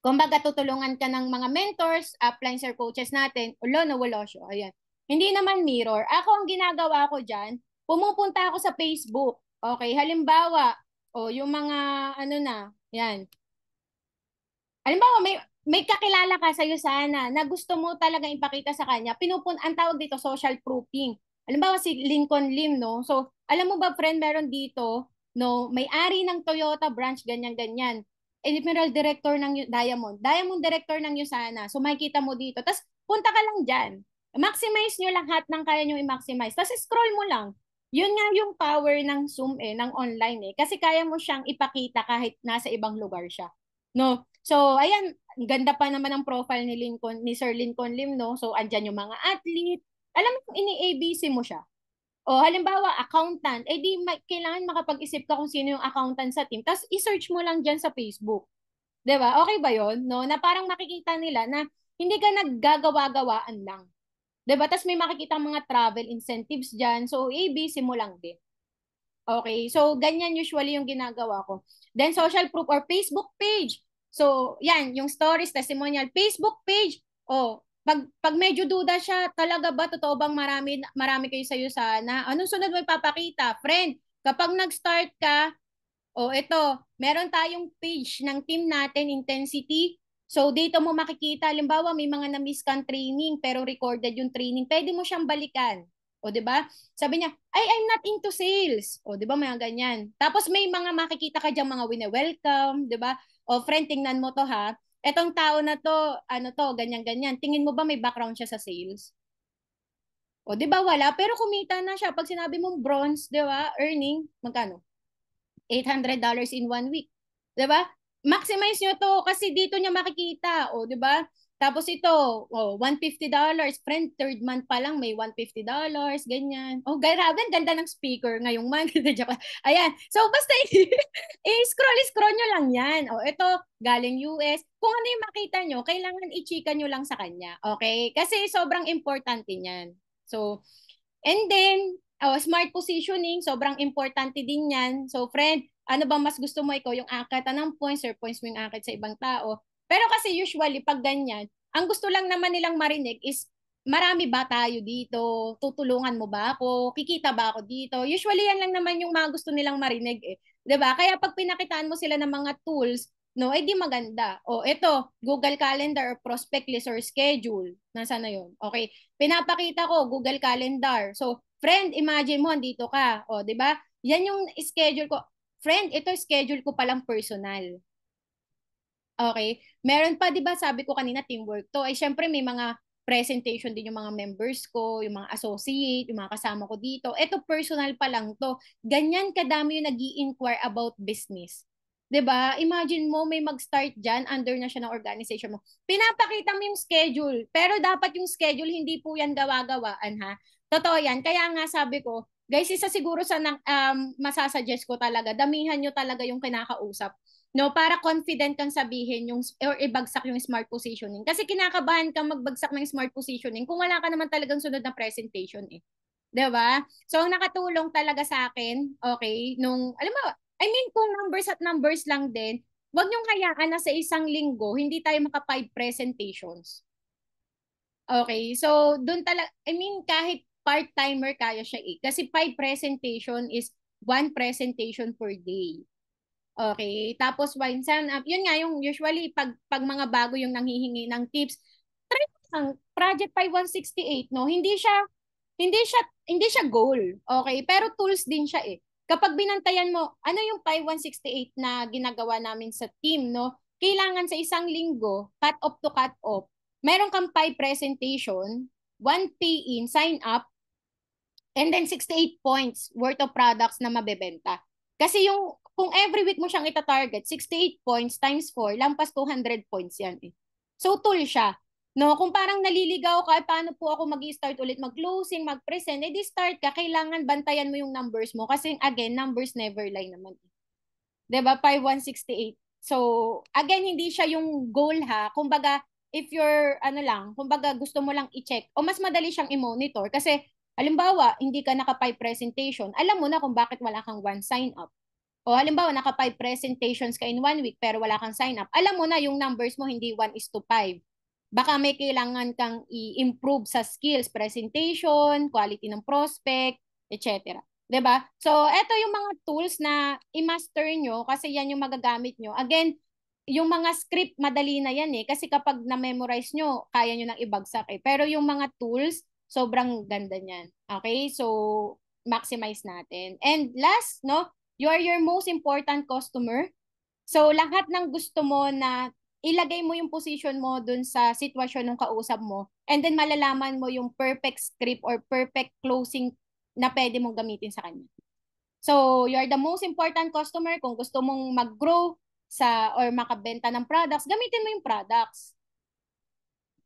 Kumbaga, tutulungan ka ng mga mentors, uplines or coaches natin, ulo na wala siya. Ayan. Hindi naman mirror. Ako, ang ginagawa ko dyan, pumupunta ako sa Facebook. Okay, halimbawa, yung mga, ano na, yan. Halimbawa, may kakilala ka sa'yo sana na gusto mo talaga ipakita sa kanya, ang tawag dito, social proofing. Halimbawa, si Lincoln Lim, no? So, alam mo ba, friend, meron dito, no, may-ari ng Toyota branch, ganyan-ganyan. Emerald Director ng Diamond Director ng Yusana. So, makikita mo dito. Tapos, punta ka lang dyan. Maximize nyo lahat ng kaya nyo i-maximize. Tapos, scroll mo lang. Yun nga yung power ng Zoom ng online Kasi kaya mo siyang ipakita kahit nasa ibang lugar siya. No? So, ayan, ganda pa naman ang profile ni Sir Lincoln Lim, no? So, andyan yung mga athlete. Alam mo kung ini-ABC mo siya. O, halimbawa, accountant. Di, kailangan makapag-isip ka kung sino yung accountant sa team. Tapos, i-search mo lang dyan sa Facebook. 'Di ba? Okay ba yon? No? Na parang makikita nila na hindi ka naggagawa-gawaan lang. 'Di ba? Tapos may makikita mga travel incentives dyan. So, ABC mo lang din. Okay, so ganyan usually yung ginagawa ko. Then social proof or Facebook page. So, yan, yung stories, testimonial, Facebook page. Pag medyo duda siya, talaga ba totoo bang marami kayo sa iyo sana? Anong sunod mo ipapakita? Friend, kapag nag-start ka, ito, meron tayong page ng team natin, Intensity. So, dito mo makikita, halimbawa, may mga na-miss kang training, pero recorded yung training. Pwede mo siyang balikan. O, di ba? Sabi niya, I'm not into sales. O, di ba? Mga ganyan. Tapos, may mga makikita ka dyan, mga wine-welcome, di ba? O, friend, tingnan mo to ha. Etong tao na to, ano to, ganyan-ganyan. Tingin mo ba may background siya sa sales? O, di ba? Wala. Pero kumita na siya. Pag sinabi mong bronze, di ba? Earning, magkano? $800 in 1 week. 'Di ba? Maximize nyo to kasi dito niya makikita. O, 'di ba? Tapos ito, $150. Friend, third month pa lang may $150, ganyan. Oh, grabe, ganda ng speaker ngayong month. Ayan. So, basta i-scroll nyo lang yan. O, ito, galing US. Kung ano yung makita nyo, kailangan i-chika nyo lang sa kanya. Okay? Kasi sobrang importante niyan. So, and then, smart positioning, sobrang importante din yan. So, friend, ano ba mas gusto mo? Ikaw yung akatan ng points or points mo yung akit sa ibang tao. Pero kasi usually, pag ganyan, ang gusto lang naman nilang marinig is, marami ba tayo dito? Tutulungan mo ba ako? Kikita ba ako dito? Usually, yan lang naman yung mga gusto nilang marinig 'Di ba? Kaya pag pinakitaan mo sila ng mga tools, no, di maganda. Ito, Google Calendar or prospect list or schedule. Nasaan na yun? Okay. Pinapakita ko, Google Calendar. So, friend, imagine mo, andito ka. Di ba? Yan yung schedule ko. Friend, ito schedule ko palang personal. Okay? Meron pa, di ba, sabi ko kanina, teamwork to. Syempre, may mga presentation din yung mga members ko, yung mga associate, yung mga kasama ko dito. Ito, personal pa lang to. Ganyan kadami yung nag inquire about business. 'Di ba? Imagine mo may mag-start diyan, under na siya ng organization mo. Pinapakita mo yung schedule, pero dapat yung schedule hindi po yan gawa-gawaan ha. Totoo yan. Kaya nga sabi ko, guys, isa siguro sa masasuggest ko talaga, damihan nyo talaga yung kinakausap. No, para confident kang sabihin yung or ibagsak yung smart positioning. Kasi kinakabahan kang magbagsak ng smart positioning kung wala ka naman talagang sunod na presentation 'Di ba? So ang nakatulong talaga sa akin, okay, alam mo, I mean kung numbers lang din, wag niyong hayaan na sa isang linggo hindi tayo maka 5 presentations. Okay, so doon talaga, I mean kahit part-timer kaya siya Kasi 5 presentation is 1 presentation per day. Okay, tapos minsan, yun nga yung usually pag mga bago yung nanghihingi ng tips, ang Project 5168, no, hindi siya goal. Okay? Pero tools din siya eh. Kapag binantayan mo, ano yung 5168 na ginagawa namin sa team, no? Kailangan sa isang linggo, cut off to cut off, meron kang 5 presentation, 1 pay-in, sign up, and then 68 points worth of products na mabebenta. Kasi yung, kung every week mo siyang ita-target, 68 points times 4, lampas 200 points yan eh. So, tool siya. No, kung parang naliligaw ka, paano po ako mag-start ulit mag-closing, mag-present, edi start ka, kailangan bantayan mo yung numbers mo. Kasi again, numbers never lie naman. 'Di ba? 5168. So, again, hindi siya yung goal ha. Kumbaga, if you're, ano lang, kumbaga gusto mo lang i-check, o mas madali siyang i-monitor. Kasi, halimbawa, hindi ka naka-5 presentation, alam mo na kung bakit wala kang 1 sign up. O halimbawa, naka-5 presentations ka in 1 week, pero wala kang sign up, alam mo na yung numbers mo hindi 1:5. Baka may kailangan kang i-improve sa skills, presentation, quality ng prospect, etc. 'Di ba? So, eto yung mga tools na i-master nyo kasi yan yung magagamit nyo. Again, yung mga script, madali na yan eh. Kasi kapag na-memorize nyo, kaya nyo nang ibagsak eh. Pero yung mga tools, sobrang ganda niyan. Okay? So, maximize natin. And last, no, you are your most important customer. So, lahat ng gusto mo na ilagay mo yung position mo dun sa sitwasyon ng kausap mo, and then malalaman mo yung perfect script or perfect closing na pwede mong gamitin sa kanya. So, you're the most important customer. Kung gusto mong mag-grow sa or makabenta ng products, gamitin mo yung products.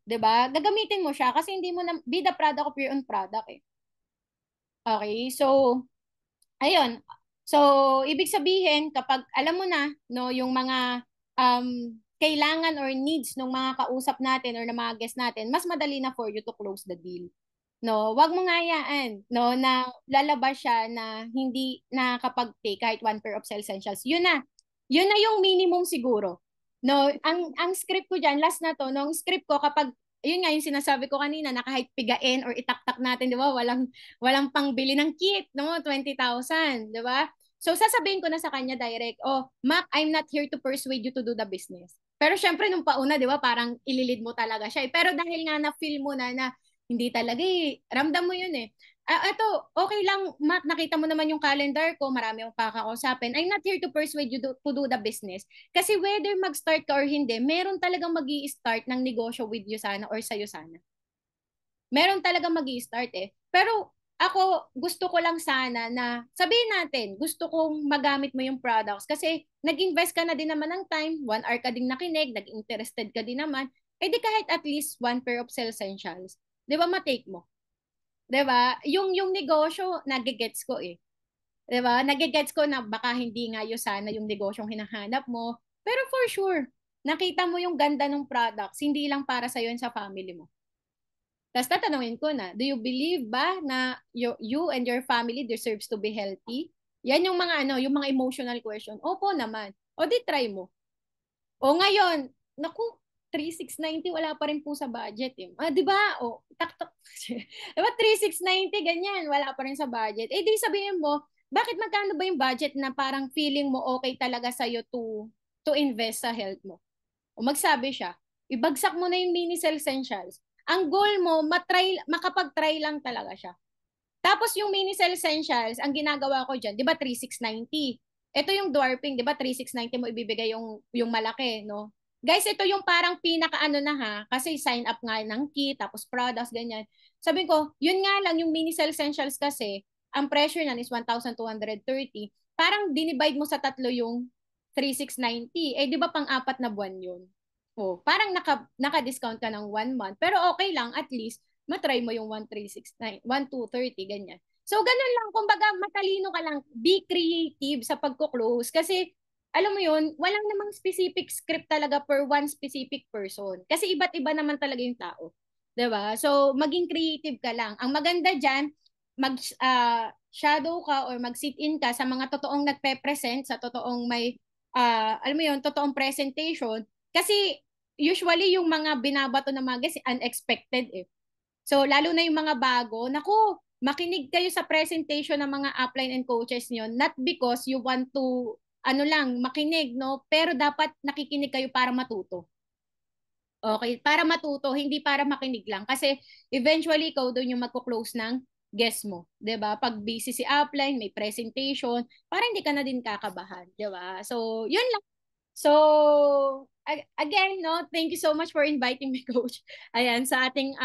'Di ba? Gagamitin mo siya kasi hindi mo na be the product of your own product eh. Okay? So, ayun. So, ibig sabihin kapag alam mo na no yung mga kailangan or needs ng mga kausap natin or ng mga guest natin, mas madali na for you to close the deal. No, wag mo nga hayaan, no, na lalabas siya na hindi nakakapag-take kahit 1 pair of sales essentials. Yun na. Yun na yung minimum siguro. No, ang script ko diyan, last na to, no, ang script ko kapag yun nga yung sinasabi ko kanina na kahit pigain or itaktak natin, 'di ba? Walang pangbili ng kit, no, 20,000, 'di ba? So sasabihin ko na sa kanya direct, "Oh, Mac, I'm not here to persuade you to do the business." Pero syempre nung pauna, 'di ba, parang ililid mo talaga siya. Eh. Pero dahil nga na feel mo na hindi talaga eh. Ramdam mo yun eh. Ito, okay lang, Mac, nakita mo naman yung calendar ko, marami akong pakakausapin. I'm not here to persuade you to do the business. Kasi whether mag-start ka or hindi, meron talagang mag start ng negosyo with you sana or sa'yo sana. Meron talagang mag start eh. Pero ako, gusto ko lang sana na sabihin natin, gusto kong magamit mo yung products kasi nag-invest ka na din naman ng time, 1 hour ka din nakinig, nag-interested ka din naman, eh di kahit at least 1 pair of sales essentials, di ba ma-take mo? Di ba? Yung negosyo, nagigets ko eh. Di ba? Nagigets ko na baka hindi nga yun sana yung negosyong hinahanap mo, pero for sure, nakita mo yung ganda ng products, hindi lang para sa'yo sa family mo. Tapos tatanungin ko na, do you believe ba na you and your family deserves to be healthy? Yan yung mga yung mga emotional question. Opo naman. O di try mo. O ngayon, naku, 3,690 wala pa rin po sa budget eh. Di ba? O, tak. Di ba 3,690 ganyan, wala pa rin sa budget. Eh di sabihin mo, bakit magkano ba yung budget na parang feeling mo okay talaga sa'yo to invest sa health mo? O magsabi siya, ibagsak mo na yung mini essentials. Ang goal mo, makapag-try lang talaga siya. Tapos yung mini cell essentials, ang ginagawa ko dyan, di ba 3,690? Ito yung dwarfing, di ba 3,690 mo ibibigay yung malaki, no? Guys, ito yung parang pinaka-ano na ha, kasi sign up nga ng kit, tapos products, ganyan. Sabi ko, yun nga lang yung mini cell essentials kasi, ang pressure nan is 1,230. Parang dinivide mo sa tatlo yung 3,690. Eh, di ba pang-4 na buwan yun? Oh, parang naka-discount ka ng 1 month. Pero okay lang, at least, matry mo yung 1,369, 1,230, ganyan. So, ganun lang. Kumbaga, matalino ka lang. Be creative sa pagko-close. Kasi, alam mo yun, walang namang specific script talaga per one specific person. Kasi iba't iba naman talaga yung tao. 'Di ba? So, maging creative ka lang. Ang maganda dyan, shadow ka or mag-sit-in ka sa mga totoong nagpe-present, sa totoong may, alam mo yun, totoong presentation. Kasi, usually, yung mga binabato ng mga guests, unexpected eh. So, lalo na yung mga bago, naku, makinig kayo sa presentation ng mga upline and coaches niyo, not because you want to, makinig, no? Pero dapat nakikinig kayo para matuto. Okay, para matuto, hindi para makinig lang. Kasi eventually, ikaw doon yung magko-close ng guest mo. 'Di ba? Pag busy si upline, may presentation, para hindi ka na din kakabahan. 'Di ba? So, yun lang. So, again, no, thank you so much for inviting me, Coach. Ayan, sa ating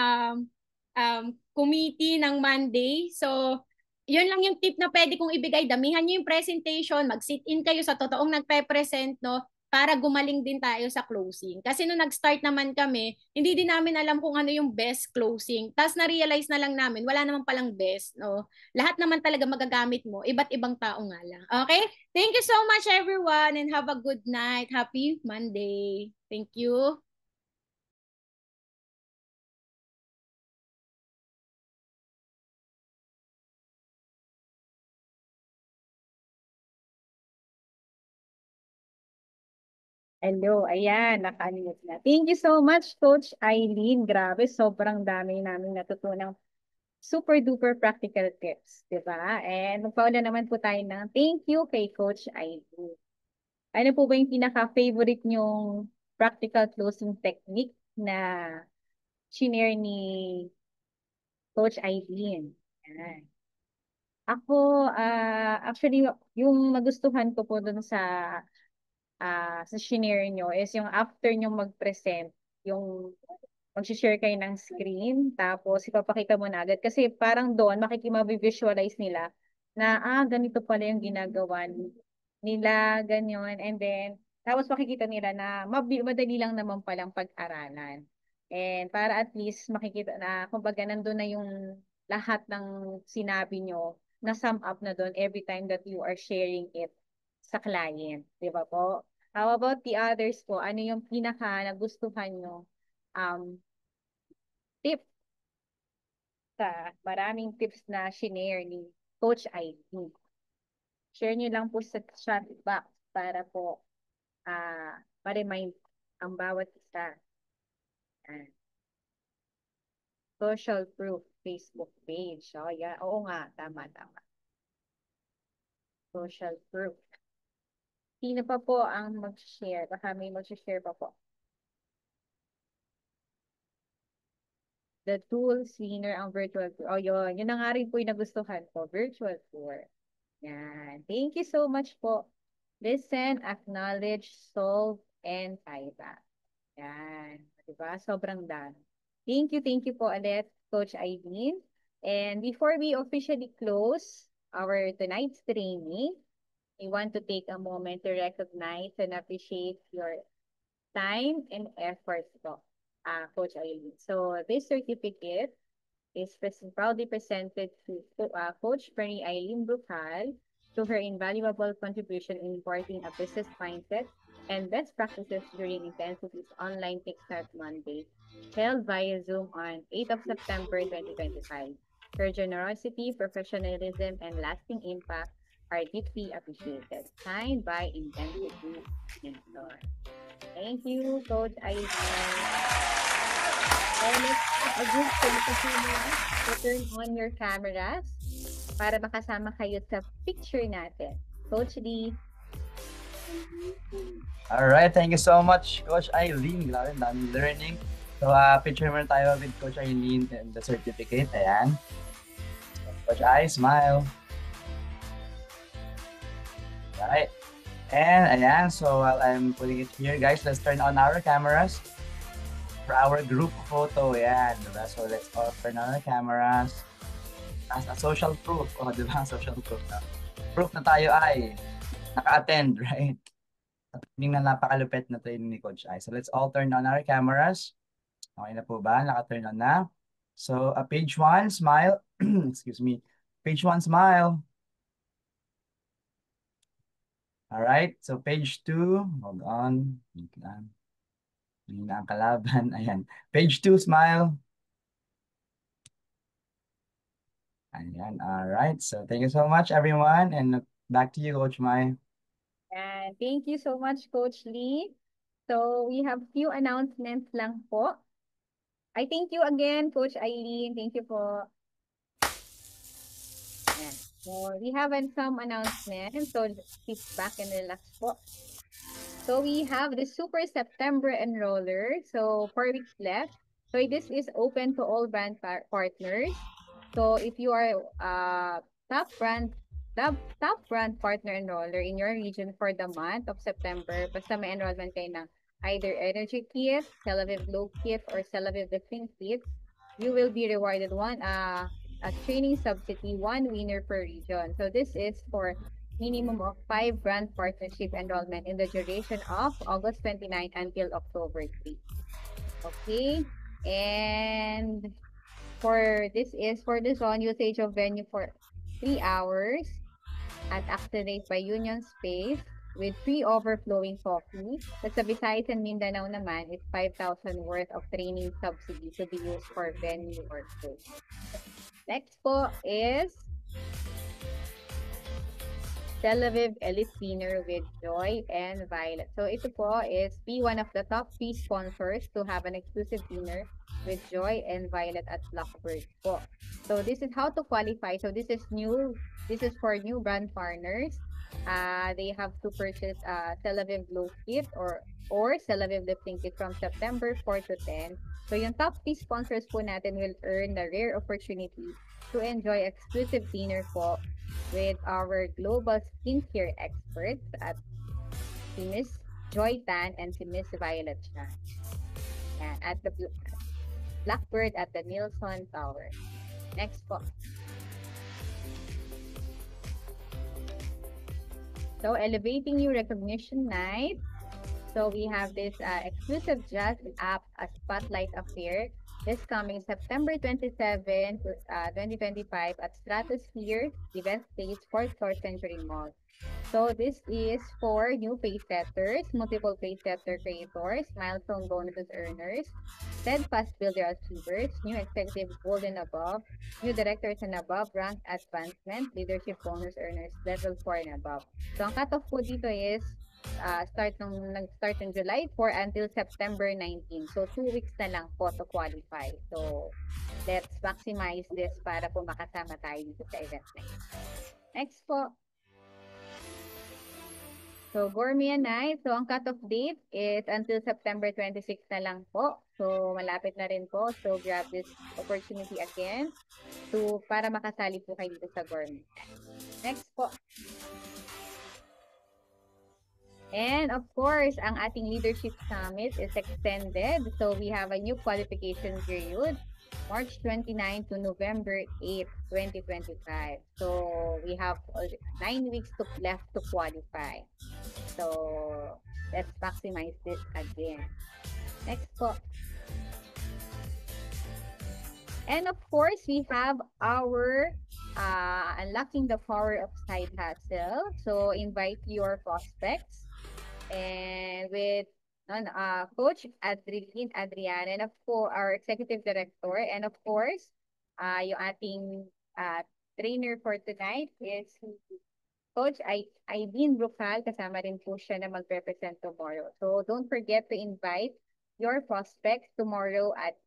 committee ng Monday. So, yun lang yung tip na pwede kong ibigay. Damihan niyo yung presentation, mag-sit-in kayo sa totoong nagpe-present, no? Para gumaling din tayo sa closing. Kasi nung nag-start naman kami, hindi din namin alam kung ano yung best closing. Tapos na-realize na lang namin, wala naman palang best, no? Lahat naman talaga magagamit mo, iba't ibang tao nga lang. Okay? Thank you so much, everyone, and have a good night. Happy Monday. Thank you. Hello, ayan, naka-unmute na. Thank you so much, Coach Eileen. Grabe, sobrang dami namin natutunang super duper practical tips, di ba? And magpauna naman po tayo ng thank you kay Coach Eileen. Ano po ba yung pinaka-favorite nyong practical closing technique na shinare ni Coach Eileen? Ayan. Ako, actually, yung nagustuhan ko po dun sa shinare nyo is yung after nyo mag-present, yung mag-share kayo ng screen, tapos ipapakita mo na agad. Kasi parang doon, makikimabivisualize nila na, ganito pala yung ginagawa nila, ganyan. And then, tapos makikita nila na madali lang naman palang pag-aralan. And para at least makikita na, kumbaga, nandun na yung lahat ng sinabi nyo na sum up na doon every time that you are sharing it sa client. Di ba po? How about the others po? Ano yung pinaka nagustuhan nyo? Tip sa maraming tips na shinare ni Coach IT. Share nyo lang po sa chat box para po ma-remind ang bawat isa. Ah, social proof Facebook page. Oh, yeah. Oo nga, tama, tama. Social proof. Sino pa po ang mag-share? Baka may mag-share pa po. The tools, winner ang virtual tour. Oh, yun. Yun na nga rin po yung nagustuhan ko. Virtual tour. Yan. Thank you so much po. Listen, acknowledge, solve, and tie back. Yan. Diba? Sobrang dami. Thank you po ulit, Coach Aileen. And before we officially close our tonight's training, we want to take a moment to recognize and appreciate your time and efforts po, Coach Aileen. So this certificate is proudly presented to Coach Bernie Eileen Brucal to her invaluable contribution in imparting a business mindset and best practices during Intensity's online Kickstart Monday, held via Zoom on 8th of September 2025. Her generosity, professionalism, and lasting impact are deeply appreciated. Signed by Intensity Mentor. Thank you, Coach Eileen. And let's have a group photo to turn on your cameras para makasama kayo sa picture natin. Coach Lee. All right, thank you so much, Coach Eileen. Grabe, daming learning. So, picture muna tayo with Coach Eileen and the certificate. Ayan. Coach I, smile. All right. And ayan, so while I'm putting it here, guys, let's turn on our cameras for our group photo. Ayan, diba? So let's all turn on our cameras as a social proof. Oh, diba? Social proof na. Proof na tayo ay naka-attend, right? Tingnan na napakalupit na training ni Coach I. So let's all turn on our cameras. Okay na po ba? Naka-turn on na. So page 1, smile. Excuse me. Page 1, smile. All right. So page 2, hold on. Wait lang. Hindi na ang kalaban. Ayan. Page 2, smile. Ayan. All right. So thank you so much, everyone. And back to you, Coach Mai. And thank you so much, Coach Lee. So we have few announcements lang po. I thank you again, Coach Eileen. Thank you po. Ayan. So we have some announcements. So sit back and relax po. So we have the Super September Enroller. So 4 weeks left. So this is open to all brand partners. So if you are top brand top brand partner enroller in your region for the month of September, basta may enrollment kayo ng either Energy Kit, Celaviv Glow Kit, or Celaviv Lifting Kit, you will be rewarded a training subsidy, one winner per region. So this is for minimum of 5 brand partnership enrollment in the duration of August 29 until October 3. Okay, and for the zone usage of venue for 3 hours at Activate by Union Space with free overflowing coffee. At sa Visayas and Mindanao naman is 5,000 worth of training subsidy to be used for venue or space. Next po is Celaviv Elite Dinner with Joy and Violet. So ito po is be one of the top 3 sponsors to have an exclusive dinner with Joy and Violet at Blackbird po. So this is how to qualify. So this is for new brand partners. They have to purchase Celaviv Glow Kit or Celaviv Lifting Kit from September 4 to 10. So yung top 3 sponsors po natin will earn the rare opportunity to enjoy exclusive dinner po with our global skincare experts at si Miss Joy Tan and si Miss Violet Chan. Yan, at the Blackbird at the Nielsen Tower. Next po. So, Elevating You Recognition Night. So, we have this exclusive jazz app, a spotlight affair this coming September 27, 2025 at Stratosphere Event Stage, 4th Floor Century Mall. So this is for new pay setters, multiple pay setter creators, milestone bonuses earners, steadfast builder achievers, new executive gold and above, new directors and above, rank advancement, leadership bonus earners, level 4 and above. So ang cutoff po dito is nag-start ng July 4 until September 19. So, 2 weeks na lang po to qualify. So, let's maximize this para po makasama tayo dito sa event na ito. Next po. So, Gourmet Night. So, ang cutoff date is until September 26 na lang po. So, malapit na rin po. So, grab this opportunity again para makasali po kayo dito sa Gourmet Night. Next po. And of course, ang ating Leadership Summit is extended. So we have a new qualification period, March 29 to November 8, 2025. So we have 9 weeks left to qualify. So let's maximize this again. Next po. And of course, we have our Unlocking the Power of Side Hustle. So invite your prospects. And with Coach Adriana, and of course, our Executive Director, and of course, yung ating trainer for tonight is Coach Aideen Brucal, kasama rin po siya na mag-represent tomorrow. So don't forget to invite your prospects tomorrow at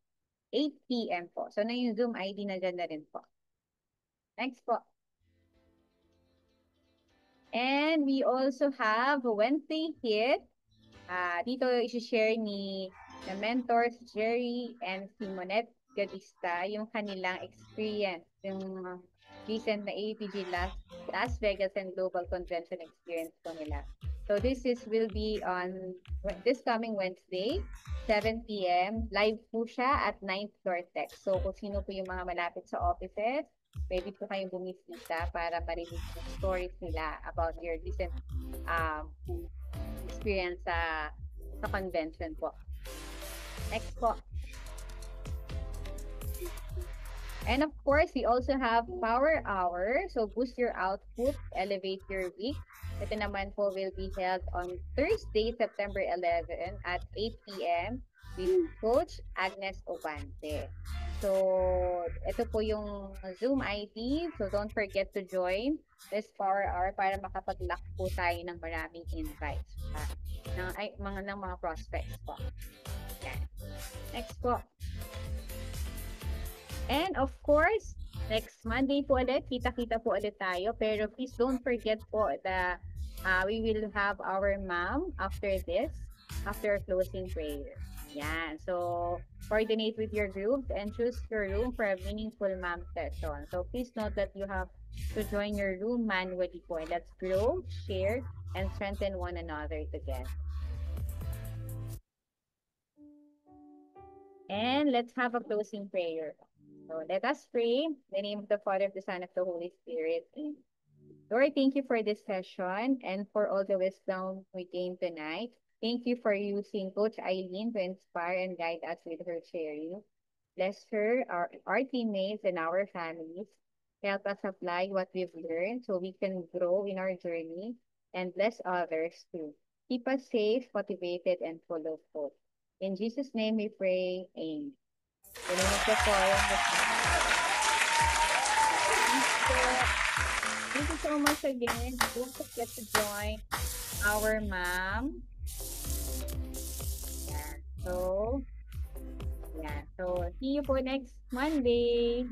8 p.m. po. So na yung Zoom ID na dyan na rin po. Next po. And we also have Wednesday Hit. Dito isi-share ni the mentors Jerry and Simonette Gadista yung kanilang experience, yung recent na APG Las Vegas and Global Convention experience po nila. So this will be on this coming Wednesday, 7 p.m. Live po siya at 9th Floor Tech. So kung sino po yung mga malapit sa offices, pwede po kayong bumisita para marinig yung stories nila about your recent experience sa convention po. Next po. And of course, we also have Power Hour. So boost your output, elevate your week. Ito naman po will be held on Thursday, September 11 at 8 p.m. with Coach Agnes Obante. So, ito po yung Zoom ID. So, don't forget to join this Power Hour para makapag-lock po tayo ng maraming invites ng mga prospects po. Yan. Next po. And of course, next Monday po ulit, kita-kita po ulit tayo. Pero please don't forget po the We will have our mom after this, after closing prayer. Yeah. So coordinate with your groups and choose your room for a meaningful mom session. So please note that you have to join your room manually po. And let's grow, share, and strengthen one another together. And let's have a closing prayer. So let us pray in the name of the Father, of the Son, of the Holy Spirit. Lord, thank you for this session and for all the wisdom we gained tonight. Thank you for using Coach Eileen to inspire and guide us with her sharing. Bless her, our teammates, and our families. Help us apply what we've learned so we can grow in our journey and bless others too. Keep us safe, motivated, and full of hope. In Jesus' name we pray. Amen. The name of the Father, thank you so much again. Don't forget to join our mom. Yeah. So, yeah. So, see you for next Monday.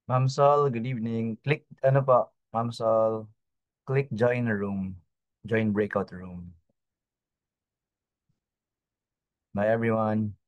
Ma'am Sol, good evening. Click, ano po, Ma'am Sol, click join room. Join breakout room. Bye, everyone.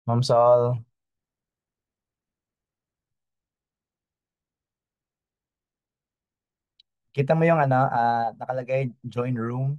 Ma'am Sol, kita mo yung ano, nakalagay join room.